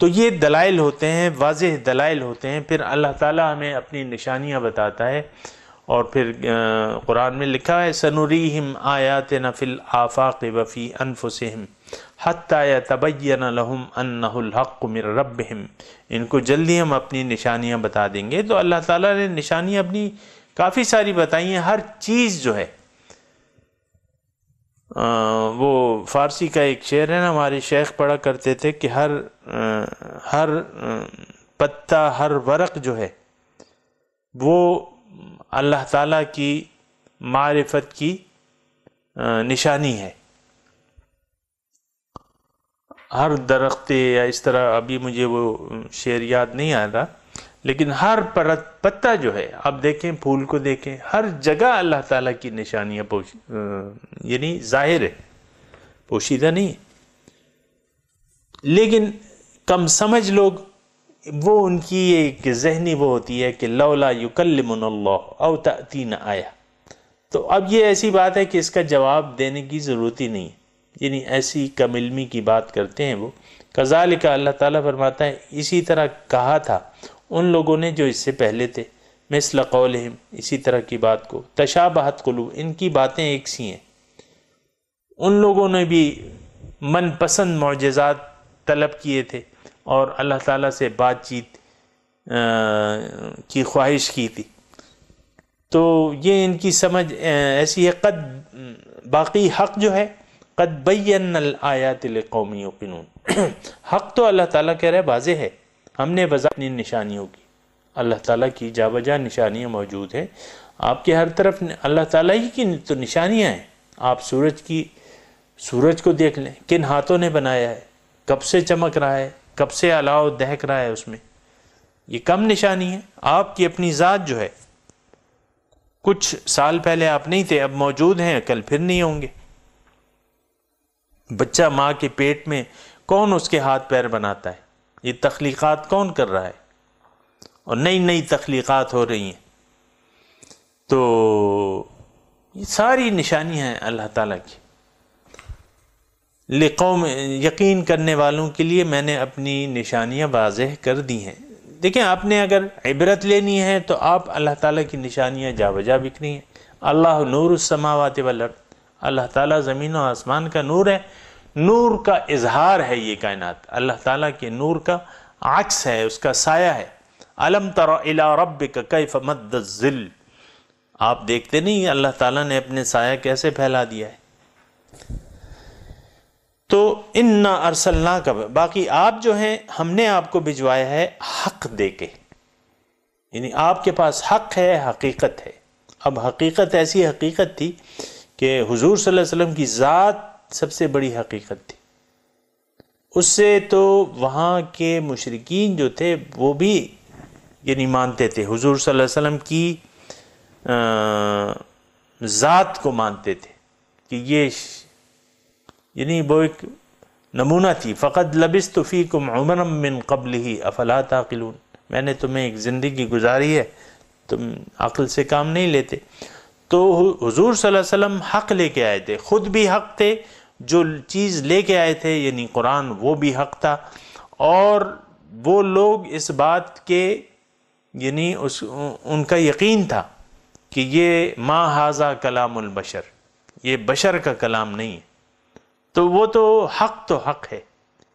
تو یہ دلائل ہوتے ہیں، واضح دلائل ہوتے ہیں۔ پھر اللہ تعالیٰ ہمیں اپنی نشانیاں بتاتا ہے، اور پھر قرآن میں لکھا ہے سنریہم آیاتنا فی الآفاق وفی انفسہم حتی یتبین لہم انہ الحق من ربہم، ان کو جلدی ہم اپنی نشانیاں بتا دیں گے۔ تو اللہ تعالیٰ نے نشانیاں اپنی کافی ساری بتائی ہیں۔ ہر چیز جو ہے، وہ فارسی کا ایک شعر ہے نا، ہمارے شیخ پڑھا کرتے تھے کہ ہر پتا، ہر ورق جو ہے وہ اللہ تعالیٰ کی معرفت کی نشانی ہے۔ ہر درخت یا اس طرح، ابھی مجھے وہ شعر یاد نہیں آ رہا، لیکن ہر پتا جو ہے، آپ دیکھیں پھول کو دیکھیں، ہر جگہ اللہ تعالیٰ کی نشانیاں یعنی ظاہر ہے، پوشیدہ نہیں ہے۔ لیکن کم سمجھ لوگ، وہ ان کی ایک ذہنی وہ ہوتی ہے کہ لولا یکلمنا اللہ او تأتینا آیہ، تو اب یہ ایسی بات ہے کہ اس کا جواب دینے کی ضرورت ہی نہیں ہے، یعنی ایسی کم علمی کی بات کرتے ہیں وہ۔ کذالک اللہ تعالیٰ فرماتا ہے اسی طرح کہا تھا ان لوگوں نے جو اس سے پہلے تھے، مثل قولہم، اسی طرح کی بات کو، تشابہت قلوب، ان کی باتیں ایک سی ہیں۔ ان لوگوں نے بھی من پسند معجزات طلب کیے تھے اور اللہ تعالیٰ سے بات چیت کی خواہش کی تھی، تو یہ ان کی سمجھ ایسی ہے۔ قد باقی حق جو ہے، قد بینا الآیات لقوم یوقنون، حق تو اللہ تعالیٰ کہہ رہے واضح ہے، ہم نے وضاحت اپنی نشانیوں کی، اللہ تعالیٰ کی جا بجا نشانیاں موجود ہیں آپ کے ہر طرف، اللہ تعالیٰ ہی کی تو نشانیاں ہیں۔ آپ سورج کو دیکھ لیں، کن ہاتھوں نے بنایا ہے، کب سے چمک رہا ہے، کب سے الاؤ دہک رہا ہے اس میں، یہ کم نشانی ہے۔ آپ کی اپنی ذات جو ہے، کچھ سال پہلے آپ نہیں تھے، اب موجود ہیں، کل پھر نہیں ہوں گے۔ بچہ ماں کے پیٹ میں، کون اس کے ہاتھ پیر بناتا ہے؟ یہ تخلیقات کون کر رہا ہے؟ اور نئی نئی تخلیقات ہو رہی ہیں۔ تو یہ ساری نشانیاں ہیں اللہ تعالیٰ کی۔ لقوم یقین کرنے والوں کے لیے میں نے اپنی نشانیاں واضح کر دی ہیں۔ دیکھیں، آپ نے اگر عبرت لینی ہے تو آپ اللہ تعالیٰ کی نشانیاں جا بجا بکھری ہیں۔ اللہ نور السماوات والارض، اللہ تعالیٰ زمین و آسمان کا نور ہے، نور کا اظہار ہے یہ کائنات، اللہ تعالیٰ کے نور کا عکس ہے، اس کا سایہ ہے۔ الم تر الی ربک کیف مد الظل، آپ دیکھتے نہیں اللہ تعالیٰ نے اپنے سایہ کیسے پھیلا دیا ہے۔ تو انا ارسلناک، باقی آپ جو ہیں ہم نے آپ کو بھجوایا ہے حق دے کے، یعنی آپ کے پاس حق ہے، حقیقت ہے۔ اب حقیقت ایسی حقیقت تھی کہ حضور صلی اللہ علیہ وسلم کی ذات سب سے بڑی حقیقت تھی، اس سے تو وہاں کے مشرکین جو تھے وہ بھی یعنی مانتے تھے، حضور صلی اللہ علیہ وسلم کی ذات کو مانتے تھے کہ یہ یعنی وہ ایک نمونہ تھی۔ فقد لبثت فیکم عمرا من قبلہ افلا تعقلون، میں نے تمہیں ایک زندگی گزاری ہے، تم عقل سے کام نہیں لیتے۔ تو حضور صلی اللہ علیہ وسلم حق لے کے آئے تھے، خود بھی حق تھے، جو چیز لے کے آئے تھے یعنی قرآن وہ بھی حق تھا، اور وہ لوگ اس بات کے یعنی ان کا یقین تھا کہ یہ ما ھذا کلام البشر، یہ بشر کا کلام نہیں ہے۔ تو وہ تو حق ہے،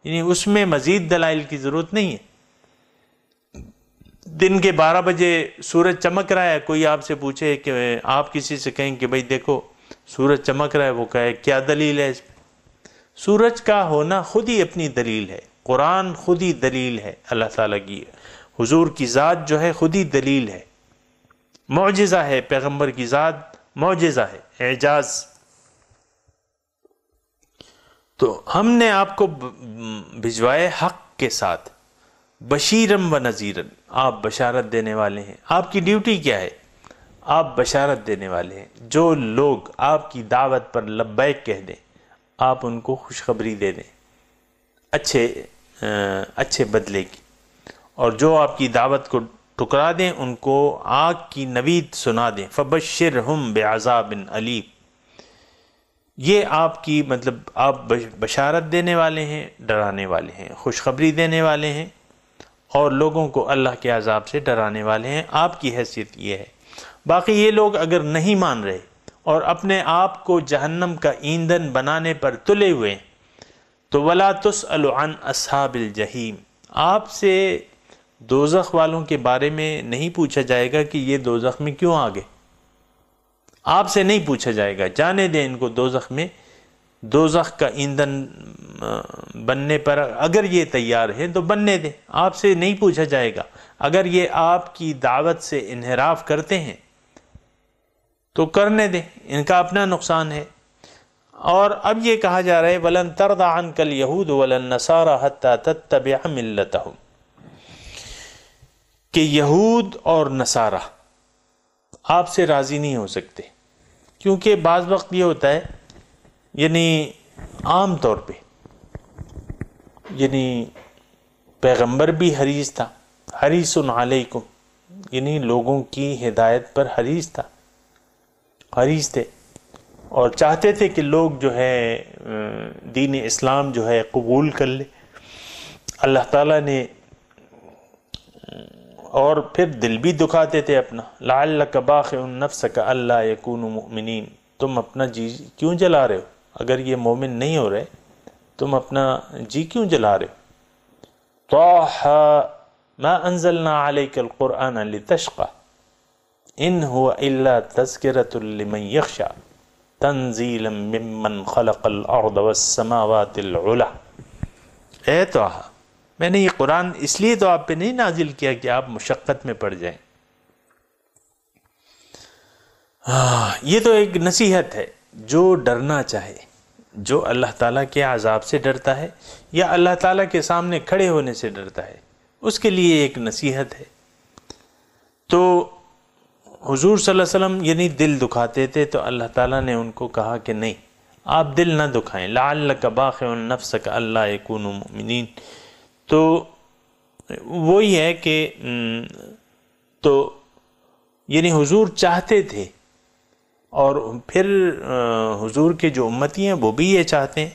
یعنی اس میں مزید دلائل کی ضرورت نہیں ہے۔ دن کے 12 بجے سورج چمک رہا ہے، کوئی آپ سے پوچھے کہ آپ کسی سے کہیں کہ بھئی دیکھو سورج چمک رہا ہے، وہ کہے کیا دلیل ہے اس پہ؟ سورج کا ہونا خود ہی اپنی دلیل ہے، قرآن خود ہی دلیل ہے، اللہ تعالیٰ کی حضور کی ذات جو ہے خود ہی دلیل ہے، معجزہ ہے، پیغمبر کی ذات معجزہ ہے، اعجاز۔ تو ہم نے آپ کو بھجوائے حق کے ساتھ، بشیرم و نذیرن، آپ بشارت دینے والے ہیں۔ آپ کی ڈیوٹی کیا ہے؟ آپ بشارت دینے والے ہیں۔ جو لوگ آپ کی دعوت پر لبیک کہہ دیں آپ ان کو خوشخبری دے دیں اچھے بدلے کی، اور جو آپ کی دعوت کو ٹکرا دیں ان کو آگ کی نوید سنا دیں۔ فبشرہم بعذاب علیم، یہ آپ کی مطلب آپ بشارت دینے والے ہیں، ڈرانے والے ہیں، خوشخبری دینے والے ہیں، اور لوگوں کو اللہ کے عذاب سے ڈرانے والے ہیں۔ آپ کی حیثیت یہ ہے۔ باقی یہ لوگ اگر نہیں مان رہے اور اپنے آپ کو جہنم کا ایندھن بنانے پر تلے ہوئے ہیں تو وَلَا تُسْأَلُ عَنْ أَصْحَابِ الْجَحِيمِ، آپ سے دوزخ والوں کے بارے میں نہیں پوچھا جائے گا کہ یہ دوزخ میں کیوں آ گئے، آپ سے نہیں پوچھا جائے گا۔ جانے دیں ان کو دوزخ میں، دوزخ کا ایندھن بننے پر اگر یہ تیار ہیں تو بننے دیں، آپ سے نہیں پوچھا جائے گا۔ اگر یہ آپ کی دعوت سے انحراف کرتے ہیں تو کرنے دیں، ان کا اپنا نقصان ہے۔ اور اب یہ کہا جا رہا ہے وَلَن تَرْضَ عَنْكَ الْيَهُودُ وَلَا النَّصَارَى حَتَّى تَتَّبِعَ مِلَّتَهُمْ، کہ یہود اور نصارہ آپ سے راضی نہیں ہو سکتے، کیونکہ بعض وقت یہ ہوتا ہے یعنی عام طور پہ یعنی پیغمبر بھی حریص تھا، حریص علیکم، یعنی لوگوں کی ہدایت پر حریص تھے، اور چاہتے تھے کہ لوگ جو ہے دین اسلام جو ہے قبول کر لے۔ اللہ تعالیٰ نے اور پھر دل بھی دکھاتے تھے اپنا، لعلک باخع نفسک الا یکونوا مؤمنین، تم اپنا جی کیوں جلا رہے ہو؟ اگر یہ مومن نہیں ہو رہے تم اپنا جی کیوں جلا رہے ہو؟ طٰہٰ ما انزلنا علیک القرآن لتشقى ان هو الا تذکرۃ لمن یخشى تنزیلا ممن خلق الارض والسماوات العلی۔ اے طٰہٰ، میں نے یہ قرآن اس لیے تو آپ پہ نہیں نازل کیا کہ آپ مشقت میں پڑ جائیں۔ یہ تو ایک نصیحت ہے، جو ڈرنا چاہے، جو اللہ تعالیٰ کے عذاب سے ڈرتا ہے یا اللہ تعالیٰ کے سامنے کھڑے ہونے سے ڈرتا ہے، اس کے لیے ایک نصیحت ہے۔ تو حضور صلی اللہ علیہ وسلم یعنی دل دکھاتے تھے، تو اللہ تعالیٰ نے ان کو کہا کہ نہیں، آپ دل نہ دکھائیں، لعلک باخع نفسک الا یکونوا مؤمنین۔ تو وہی ہے کہ تو یعنی حضور چاہتے تھے، اور پھر حضور کے جو امتی ہیں وہ بھی یہ چاہتے ہیں،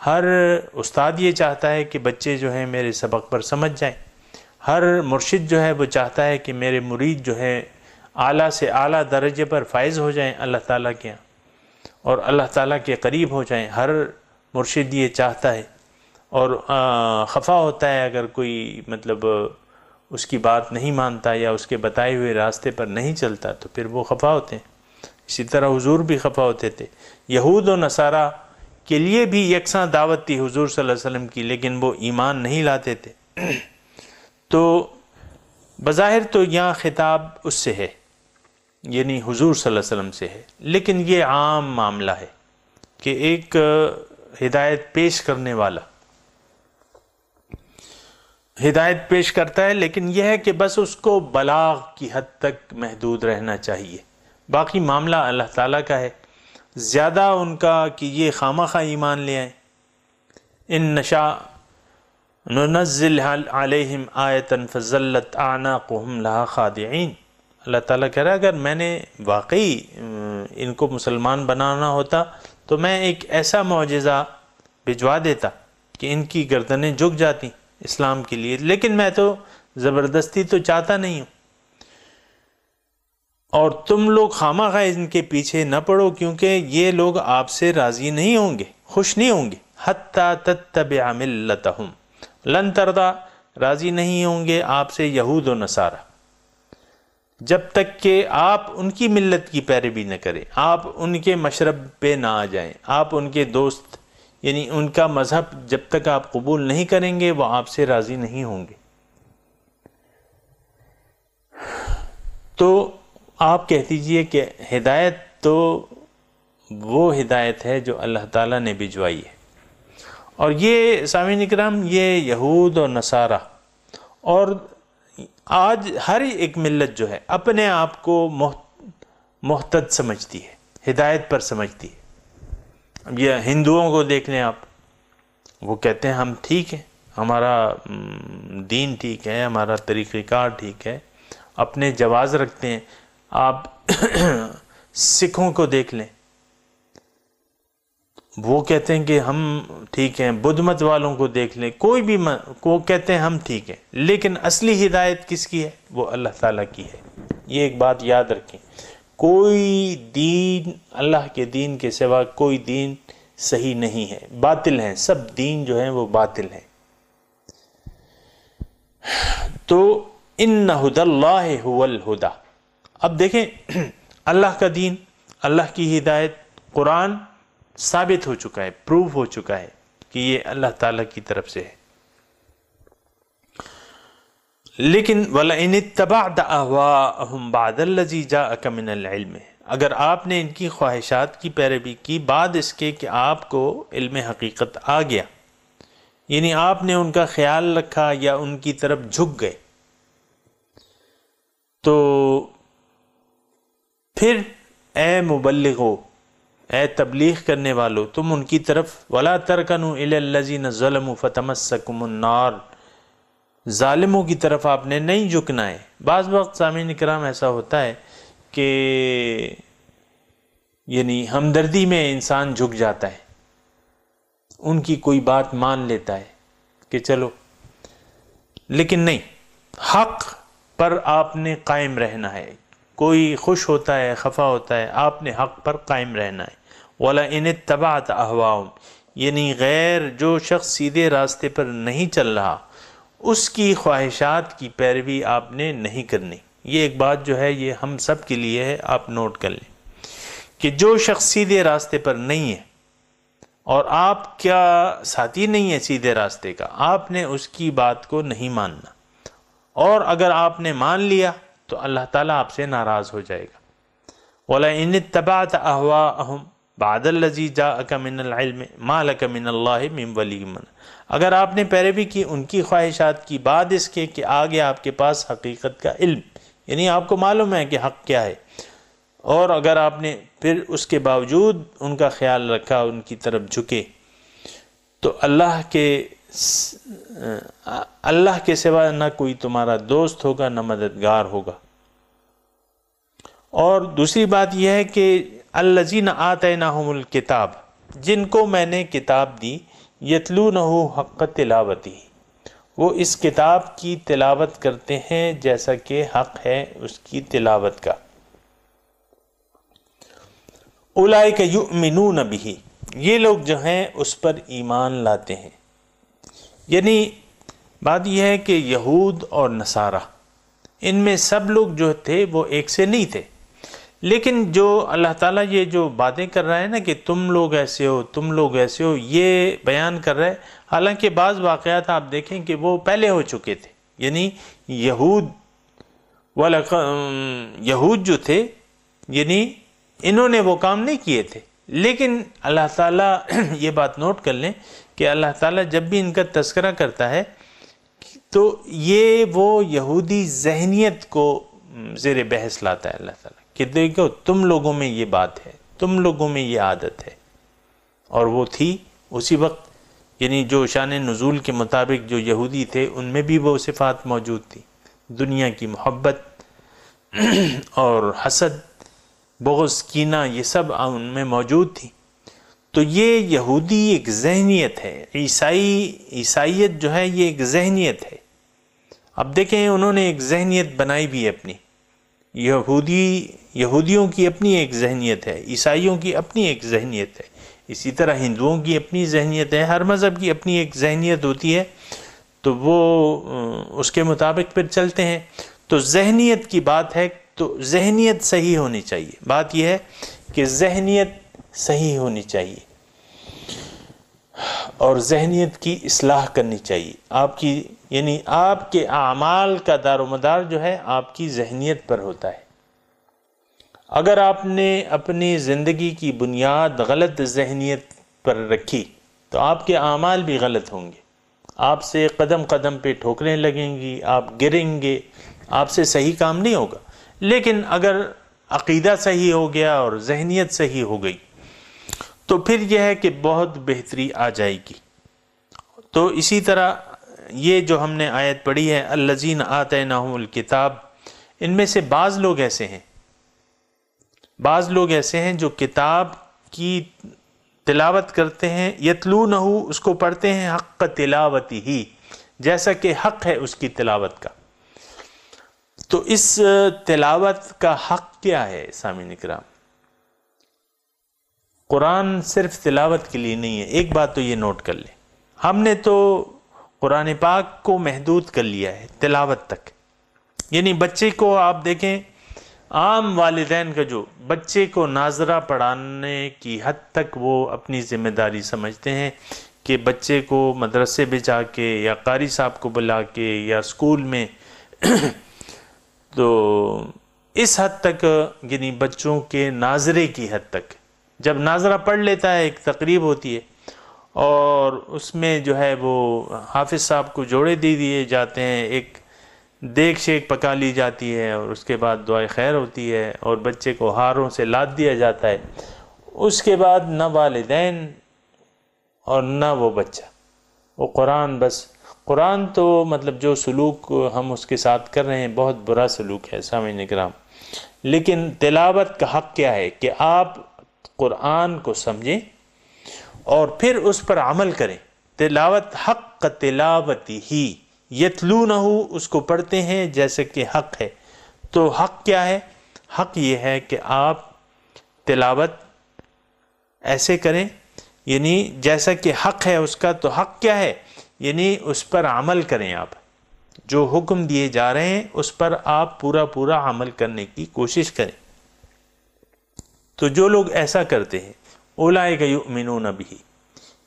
ہر استاد یہ چاہتا ہے کہ بچے جو ہیں میرے سبق پر سمجھ جائیں، ہر مرشد جو ہے وہ چاہتا ہے کہ میرے مرید جو ہے اعلیٰ سے اعلیٰ درجے پر فائز ہو جائیں اللہ تعالیٰ کے یہاں اور اللہ تعالیٰ کے قریب ہو جائیں. ہر مرشد یہ چاہتا ہے اور خفا ہوتا ہے اگر کوئی مطلب اس کی بات نہیں مانتا یا اس کے بتائے ہوئے راستے پر نہیں چلتا تو پھر وہ خفا ہوتے ہیں. اسی طرح حضور بھی خفا ہوتے تھے. یہود و نصارہ کے لیے بھی یکساں دعوت تھی حضور صلی اللہ علیہ وسلم کی، لیکن وہ ایمان نہیں لاتے تھے. تو بظاہر تو یہاں خطاب اس سے ہے، یعنی حضور صلی اللہ علیہ وسلم سے ہے، لیکن یہ عام معاملہ ہے کہ ایک ہدایت پیش کرنے والا ہدایت پیش کرتا ہے، لیکن یہ ہے کہ بس اس کو بلاغ کی حد تک محدود رہنا چاہیے. باقی معاملہ اللہ تعالیٰ کا ہے. زیادہ ان کا کہ یہ خامخواہ ایمان لے آئیں. ان نشاء ننزل علیہم آیۃ فظلت اعناقہم لہا خاضعین. اللہ تعالیٰ کہہ رہا ہے اگر میں نے واقعی ان کو مسلمان بنانا ہوتا تو میں ایک ایسا معجزہ بھجوا دیتا کہ ان کی گردنیں جھک جاتی اسلام کے لیے، لیکن میں تو زبردستی تو چاہتا نہیں ہوں. اور تم لوگ خامخواہ ان کے پیچھے نہ پڑو کیونکہ یہ لوگ آپ سے راضی نہیں ہوں گے، خوش نہیں ہوں گے. حتی تتبع ملتہم لن ترضی، راضی نہیں ہوں گے آپ سے یہود و نصارہ جب تک کہ آپ ان کی ملت کی پیروی نہ کریں، آپ ان کے مشرب پہ نہ آ جائیں، آپ ان کے دوست یعنی ان کا مذہب جب تک آپ قبول نہیں کریں گے وہ آپ سے راضی نہیں ہوں گے. تو آپ کہہ دیجئے کہ ہدایت تو وہ ہدایت ہے جو اللہ تعالیٰ نے بھجوائی ہے. اور یہ سامعین اکرام یہ یہود اور نصارہ اور آج ہر ایک ملت جو ہے اپنے آپ کو محتد سمجھتی ہے، ہدایت پر سمجھتی ہے. اب یہ ہندوؤں کو دیکھ لیں آپ، وہ کہتے ہیں ہم ٹھیک ہیں، ہمارا دین ٹھیک ہے، ہمارا طریقہ کار ٹھیک ہے، اپنے جواز رکھتے ہیں. آپ سکھوں کو دیکھ لیں، وہ کہتے ہیں کہ ہم ٹھیک ہیں. بدھ مت والوں کو دیکھ لیں، کوئی بھی کو کہتے ہیں ہم ٹھیک ہیں، لیکن اصلی ہدایت کس کی ہے؟ وہ اللہ تعالیٰ کی ہے. یہ ایک بات یاد رکھیں، کوئی دین اللہ کے دین کے سوا کوئی دین صحیح نہیں ہے، باطل ہیں سب دین جو ہیں وہ باطل ہیں. تو ان ھدی اللہ ھو الھدی. اب دیکھیں اللہ کا دین، اللہ کی ہدایت، قرآن ثابت ہو چکا ہے، پروف ہو چکا ہے کہ یہ اللہ تعالیٰ کی طرف سے ہے. لیکن وَلَئِنِ اتَّبَعْتَ أَهْوَاءَهُمْ بَعْدَ الَّذِي جَاءَكَ مِنَ الْعِلْمِ، اگر آپ نے ان کی خواہشات کی پیروی کی بعد اس کے کہ آپ کو علم حقیقت آ گیا، یعنی آپ نے ان کا خیال رکھا یا ان کی طرف جھک گئے، تو پھر اے مبلغو، اے تبلیغ کرنے والو، تم ان کی طرف وَلَا تَرْكَنُوا إِلَى الَّذِينَ ظَلَمُوا فَتَمَسَّكُمُ النَّارُ، ظالموں کی طرف آپ نے نہیں جھکنا ہے. بعض وقت سامعین کرام ایسا ہوتا ہے کہ یعنی ہمدردی میں انسان جھک جاتا ہے، ان کی کوئی بات مان لیتا ہے کہ چلو، لیکن نہیں، حق پر آپ نے قائم رہنا ہے. کوئی خوش ہوتا ہے، خفا ہوتا ہے، آپ نے حق پر قائم رہنا ہے. وَلَئِنِ اتَّبَعْتَ أَهْوَاءَهُمْ، یعنی غیر جو شخص سیدھے راستے پر نہیں چل رہا اس کی خواہشات کی پیروی آپ نے نہیں کرنی. یہ ایک بات جو ہے یہ ہم سب کے لیے ہے، آپ نوٹ کر لیں کہ جو شخص سیدھے راستے پر نہیں ہے اور آپ کیا ساتھی نہیں ہے سیدھے راستے کا، آپ نے اس کی بات کو نہیں ماننا، اور اگر آپ نے مان لیا تو اللہ تعالیٰ آپ سے ناراض ہو جائے گا. وَلَئِنِ اتَّبَعْتَ أَهْوَاءَهُمْ بَعْدَ الَّذِي جَاءَكَ مِنَ الْعِلْمِ مَا لَكَ مِنَ اللَّهِ مِنْ وَلِيٍّ، اگر آپ نے پیروی کی ان کی خواہشات کی بعد اس کے کہ آگے آپ کے پاس حقیقت کا علم، یعنی آپ کو معلوم ہے کہ حق کیا ہے، اور اگر آپ نے پھر اس کے باوجود ان کا خیال رکھا، ان کی طرف جھکے، تو اللہ کے سوا نہ کوئی تمہارا دوست ہوگا نہ مددگار ہوگا. اور دوسری بات یہ ہے کہ الذین آتیناہم الکتاب، جن کو میں نے کتاب دی، یتلونہ حق تلاوتہ، وہ اس کتاب کی تلاوت کرتے ہیں جیسا کہ حق ہے اس کی تلاوت کا۔ اولئک یؤمنون بہ، یہ لوگ جو ہیں اس پر ایمان لاتے ہیں۔ یعنی بات یہ ہے کہ یہود اور نصارہ ان میں سب لوگ جو تھے وہ ایک سے نہیں تھے، لیکن جو اللہ تعالیٰ یہ جو باتیں کر رہا ہے نا کہ تم لوگ ایسے ہو، تم لوگ ایسے ہو، یہ بیان کر رہا ہے، حالانکہ بعض واقعات آپ دیکھیں کہ وہ پہلے ہو چکے تھے۔ یعنی یہود جو تھے، یعنی انہوں نے وہ کام نہیں کیے تھے، لیکن اللہ تعالیٰ یہ بات نوٹ کر لیں کہ اللہ تعالیٰ جب بھی ان کا تذکرہ کرتا ہے تو یہ وہ یہودی ذہنیت کو زیر بحث لاتا ہے اللہ تعالیٰ کہ دیکھو تم لوگوں میں یہ بات ہے، تم لوگوں میں یہ عادت ہے، اور وہ تھی اسی وقت، یعنی جو شان نزول کے مطابق جو یہودی تھے ان میں بھی وہ صفات موجود تھی، دنیا کی محبت اور حسد، بغض، کینہ، یہ سب ان میں موجود تھی۔ تو یہ یہودی ایک ذہنیت ہے، عیسائیت جو ہے یہ ایک ذہنیت ہے۔ اب دیکھیں انہوں نے ایک ذہنیت بنائی بھی اپنی، یہودیوں کی اپنی ایک ذہنیت ہے، عیسائیوں کی اپنی ایک ذہنیت ہے، اسی طرح ہندوؤں کی اپنی ذہنیت ہے، ہر مذہب کی اپنی ایک ذہنیت ہوتی ہے، تو وہ اس کے مطابق پھر چلتے ہیں۔ تو ذہنیت کی بات ہے تو ذہنیت صحیح ہونی چاہیے، بات یہ ہے کہ ذہنیت صحیح ہونی چاہیے اور ذہنیت کی اصلاح کرنی چاہیے۔ آپ کی یعنی آپ کے اعمال کا دار و مدار جو ہے آپ کی ذہنیت پر ہوتا ہے۔ اگر آپ نے اپنی زندگی کی بنیاد غلط ذہنیت پر رکھی تو آپ کے اعمال بھی غلط ہوں گے، آپ سے قدم قدم پہ ٹھوکریں لگیں گی، آپ گریں گے، آپ سے صحیح کام نہیں ہوگا۔ لیکن اگر عقیدہ صحیح ہو گیا اور ذہنیت صحیح ہو گئی تو پھر یہ ہے کہ بہت بہتری آ جائے گی۔ تو اسی طرح یہ جو ہم نے آیت پڑھی ہے الذین آتیناہم الکتاب، ان میں سے بعض لوگ ایسے ہیں جو کتاب کی تلاوت کرتے ہیں، یتلونہ، اس کو پڑھتے ہیں حق تلاوتہ، جیسا کہ حق ہے اس کی تلاوت کا۔ تو اس تلاوت کا حق کیا ہے سامعین کرام؟ قرآن صرف تلاوت کے لیے نہیں ہے، ایک بات تو یہ نوٹ کر لیں، ہم نے تو قرآن پاک کو محدود کر لیا ہے تلاوت تک۔ یعنی بچے کو آپ دیکھیں، عام والدین کا جو بچے کو ناظرہ پڑھانے کی حد تک وہ اپنی ذمہ داری سمجھتے ہیں کہ بچے کو مدرسے بھیجا کے یا قاری صاحب کو بلا کے یا اسکول میں تو اس حد تک، یعنی بچوں کے ناظرے کی حد تک، جب ناظرہ پڑھ لیتا ہے ایک تقریب ہوتی ہے اور اس میں جو ہے وہ حافظ صاحب کو جوڑے دے دیے جاتے ہیں، ایک دیگ شیک پکا لی جاتی ہے اور اس کے بعد دعائے خیر ہوتی ہے اور بچے کو ہاروں سے لاد دیا جاتا ہے، اس کے بعد نہ والدین اور نہ وہ بچہ، وہ قرآن، بس قرآن تو مطلب جو سلوک ہم اس کے ساتھ کر رہے ہیں بہت برا سلوک ہے سامعین اکرام۔ لیکن تلاوت کا حق کیا ہے کہ آپ قرآن کو سمجھیں اور پھر اس پر عمل کریں۔ تلاوت حق تلاوتی ہی، یتلونہ، اس کو پڑھتے ہیں جیسے کہ حق ہے۔ تو حق کیا ہے؟ حق یہ ہے کہ آپ تلاوت ایسے کریں، یعنی جیسا کہ حق ہے اس کا، تو حق کیا ہے؟ یعنی اس پر عمل کریں، آپ جو حکم دیے جا رہے ہیں اس پر آپ پورا عمل کرنے کی کوشش کریں۔ تو جو لوگ ایسا کرتے ہیں اولئک یؤمنون بہ،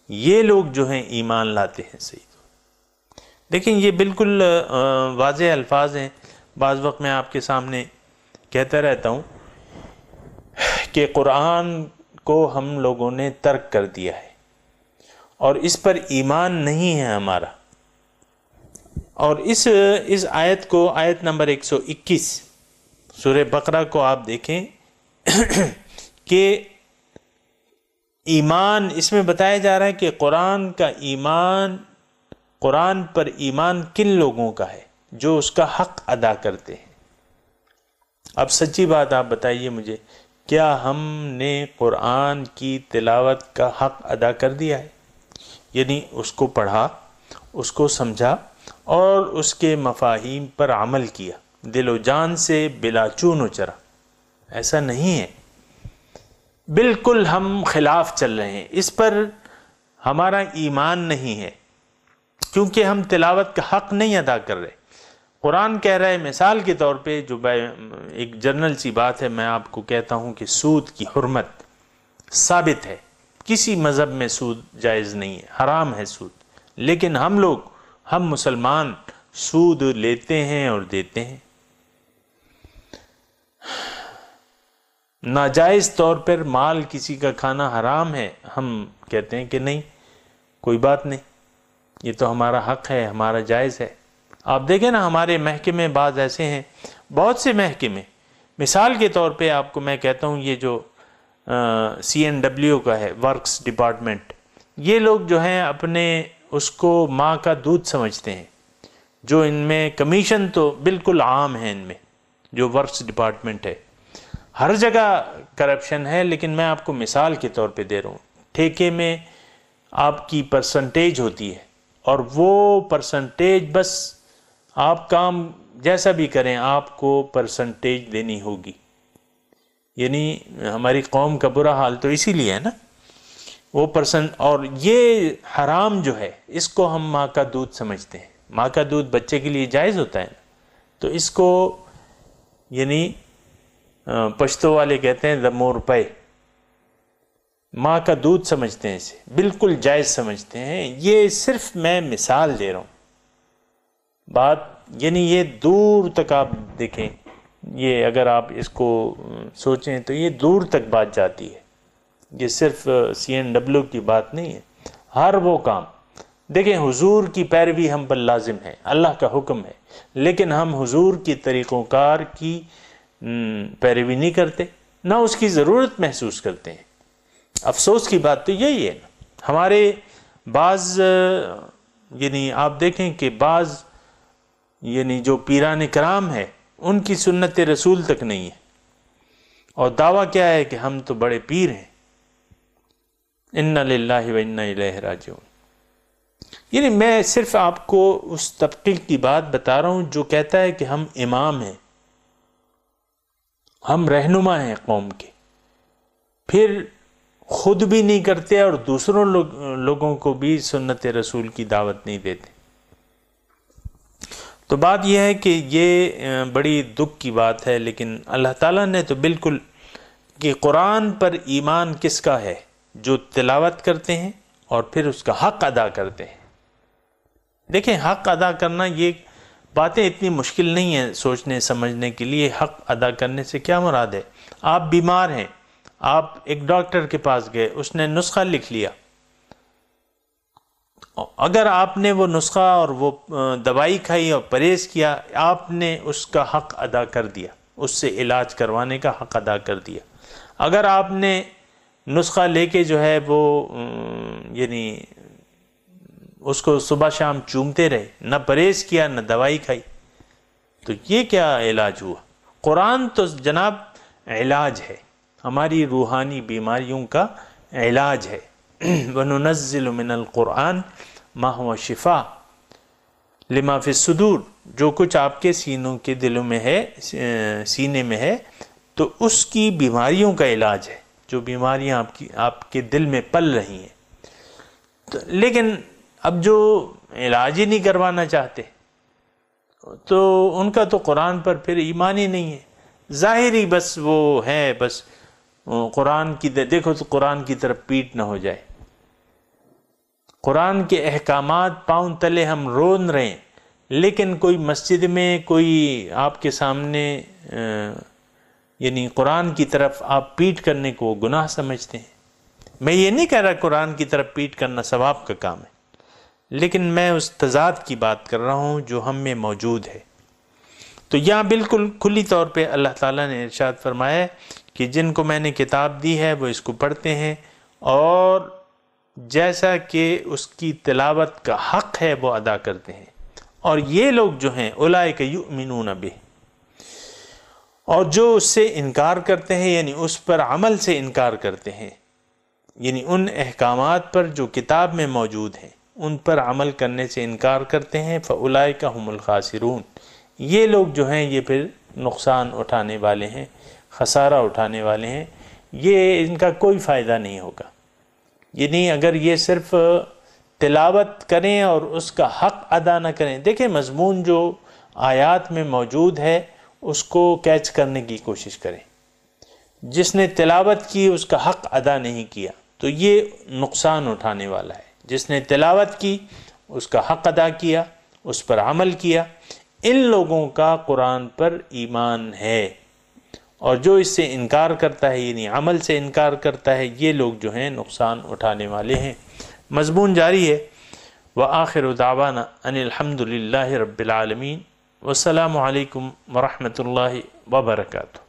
یہ لوگ جو ہیں ایمان لاتے ہیں۔ صحیح دیکھیں یہ بالکل واضح الفاظ ہیں، بعض وقت میں آپ کے سامنے کہتا رہتا ہوں کہ قرآن کو ہم لوگوں نے ترک کر دیا ہے اور اس پر ایمان نہیں ہے ہمارا۔ اور اس آیت کو، آیت نمبر 121 سورہ بقرہ کو آپ دیکھیں کہ ایمان اس میں بتایا جا رہا ہے کہ قرآن پر ایمان کن لوگوں کا ہے؟ جو اس کا حق ادا کرتے ہیں۔ اب سچی بات آپ بتائیے مجھے، کیا ہم نے قرآن کی تلاوت کا حق ادا کر دیا ہے؟ یعنی اس کو پڑھا، اس کو سمجھا اور اس کے مفاہیم پر عمل کیا، دل و جان سے بلا چون و چرا۔ ایسا نہیں ہے، بالکل ہم خلاف چل رہے ہیں، اس پر ہمارا ایمان نہیں ہے، کیونکہ ہم تلاوت کا حق نہیں ادا کر رہے۔ قرآن کہہ رہا ہے مثال کے طور پہ، جو ایک جنرل سی بات ہے، میں آپ کو کہتا ہوں کہ سود کی حرمت ثابت ہے، کسی مذہب میں سود جائز نہیں ہے، حرام ہے سود، لیکن ہم مسلمان سود لیتے ہیں اور دیتے ہیں۔ ناجائز طور پر مال کسی کا کھانا حرام ہے، ہم کہتے ہیں کہ نہیں، کوئی بات نہیں، یہ تو ہمارا حق ہے، ہمارا جائز ہے۔ آپ دیکھیں نا، ہمارے محکمے بعض ایسے ہیں، بہت سے محکمے، مثال کے طور پہ آپ کو میں کہتا ہوں، یہ جو CNW کا ہے، ورکس ڈپارٹمنٹ، یہ لوگ جو ہیں اپنے اس کو ماں کا دودھ سمجھتے ہیں، جو ان میں کمیشن تو بالکل عام ہے، ان میں جو ورکس ڈپارٹمنٹ ہے، ہر جگہ کرپشن ہے، لیکن میں آپ کو مثال کے طور پہ دے رہا ہوں، ٹھیکے میں آپ کی پرسنٹیج ہوتی ہے، اور وہ پرسنٹیج بس آپ کام جیسا بھی کریں آپ کو پرسنٹیج دینی ہوگی۔ یعنی ہماری قوم کا برا حال تو اسی لیے ہے نا، وہ اور یہ حرام جو ہے، اس کو ہم ماں کا دودھ سمجھتے ہیں۔ ماں کا دودھ بچے کے لیے جائز ہوتا ہے نا، تو اس کو یعنی پشتو والے کہتے ہیں the more پے، ماں کا دودھ سمجھتے ہیں، اسے بالکل جائز سمجھتے ہیں۔ یہ صرف میں مثال دے رہا ہوں، بات یعنی یہ دور تک آپ دیکھیں، یہ اگر آپ اس کو سوچیں تو یہ دور تک بات جاتی ہے، یہ صرف CNW کی بات نہیں ہے، ہر وہ کام دیکھیں، حضور کی پیروی ہم پر لازم ہے، اللہ کا حکم ہے، لیکن ہم حضور کی طریقوں کار کی پیروی نہیں کرتے، نہ اس کی ضرورت محسوس کرتے ہیں۔ افسوس کی بات تو یہی ہے، ہمارے بعض یعنی آپ دیکھیں کہ بعض یعنی جو پیران کرام ہے، ان کی سنت رسول تک نہیں ہے، اور دعویٰ کیا ہے کہ ہم تو بڑے پیر ہیں۔ انا للہ و انا الیہ راجعون۔ یعنی میں صرف آپ کو اس طبقے کی بات بتا رہا ہوں جو کہتا ہے کہ ہم امام ہیں، ہم رہنما ہیں قوم کے، پھر خود بھی نہیں کرتے اور دوسروں لوگوں کو بھی سنت رسول کی دعوت نہیں دیتے۔ تو بات یہ ہے کہ یہ بڑی دکھ کی بات ہے، لیکن اللہ تعالیٰ نے تو بالکل کہ قرآن پر ایمان کس کا ہے؟ جو تلاوت کرتے ہیں اور پھر اس کا حق ادا کرتے ہیں۔ دیکھیں، حق ادا کرنا، یہ باتیں اتنی مشکل نہیں ہیں سوچنے سمجھنے کے لیے۔ حق ادا کرنے سے کیا مراد ہے؟ آپ بیمار ہیں، آپ ایک ڈاکٹر کے پاس گئے، اس نے نسخہ لکھ لیا، اگر آپ نے وہ نسخہ اور وہ دوائی کھائی اور پرہیز کیا، آپ نے اس کا حق ادا کر دیا، اس سے علاج کروانے کا حق ادا کر دیا۔ اگر آپ نے نسخہ لے کے جو ہے وہ یعنی اس کو صبح شام چومتے رہے، نہ پرہیز کیا نہ دوائی کھائی، تو یہ کیا علاج ہوا؟ قرآن تو جناب علاج ہے، ہماری روحانی بیماریوں کا علاج ہے۔ وَنُنَزِّلُ مِنَ الْقُرْآنِ مَا هُوَ شِفَاءٌ لِمَا فِي الصُّدُورِ، جو کچھ آپ کے سینوں کے دلوں میں ہے، سینے میں ہے، تو اس کی بیماریوں کا علاج ہے، جو بیماریاں آپ کے دل میں پل رہی ہیں۔ لیکن اب جو علاج ہی نہیں کروانا چاہتے، تو ان کا تو قرآن پر پھر ایمان ہی نہیں ہے، ظاہری بس وہ ہے، بس قرآن کی دیکھو تو قرآن کی طرف پیٹ نہ ہو جائے، قرآن کے احکامات پاؤں تلے ہم رون رہے ہیں، لیکن کوئی مسجد میں کوئی آپ کے سامنے یعنی قرآن کی طرف آپ پیٹ کرنے کو گناہ سمجھتے ہیں۔ میں یہ نہیں کہہ رہا قرآن کی طرف پیٹ کرنا ثواب کا کام ہے، لیکن میں اس تضاد کی بات کر رہا ہوں جو ہم میں موجود ہے۔ تو یہاں بالکل کھلی طور پہ اللہ تعالیٰ نے ارشاد فرمایا ہے کہ جن کو میں نے کتاب دی ہے وہ اس کو پڑھتے ہیں، اور جیسا کہ اس کی تلاوت کا حق ہے وہ ادا کرتے ہیں، اور یہ لوگ جو ہیں اولئک یؤمنون بہ، اور جو اس سے انکار کرتے ہیں یعنی اس پر عمل سے انکار کرتے ہیں، یعنی ان احکامات پر جو کتاب میں موجود ہیں ان پر عمل کرنے سے انکار کرتے ہیں، فَأُولَئِكَ هُمُ الْخَاسِرُونَ، یہ لوگ جو ہیں یہ پھر نقصان اٹھانے والے ہیں، خسارہ اٹھانے والے ہیں، یہ ان کا کوئی فائدہ نہیں ہوگا۔ یعنی اگر یہ صرف تلاوت کریں اور اس کا حق ادا نہ کریں، دیکھیں مضمون جو آیات میں موجود ہے اس کو کیچ کرنے کی کوشش کریں۔ جس نے تلاوت کی اس کا حق ادا نہیں کیا تو یہ نقصان اٹھانے والا ہے، جس نے تلاوت کی اس کا حق ادا کیا، اس پر عمل کیا، ان لوگوں کا قرآن پر ایمان ہے، اور جو اس سے انکار کرتا ہے یعنی عمل سے انکار کرتا ہے یہ لوگ جو ہیں نقصان اٹھانے والے ہیں۔ مضمون جاری ہے۔ وآخر دعوانا ان الحمد للہ رب العالمین، والسلام علیکم ورحمۃ اللہ وبرکاتہ۔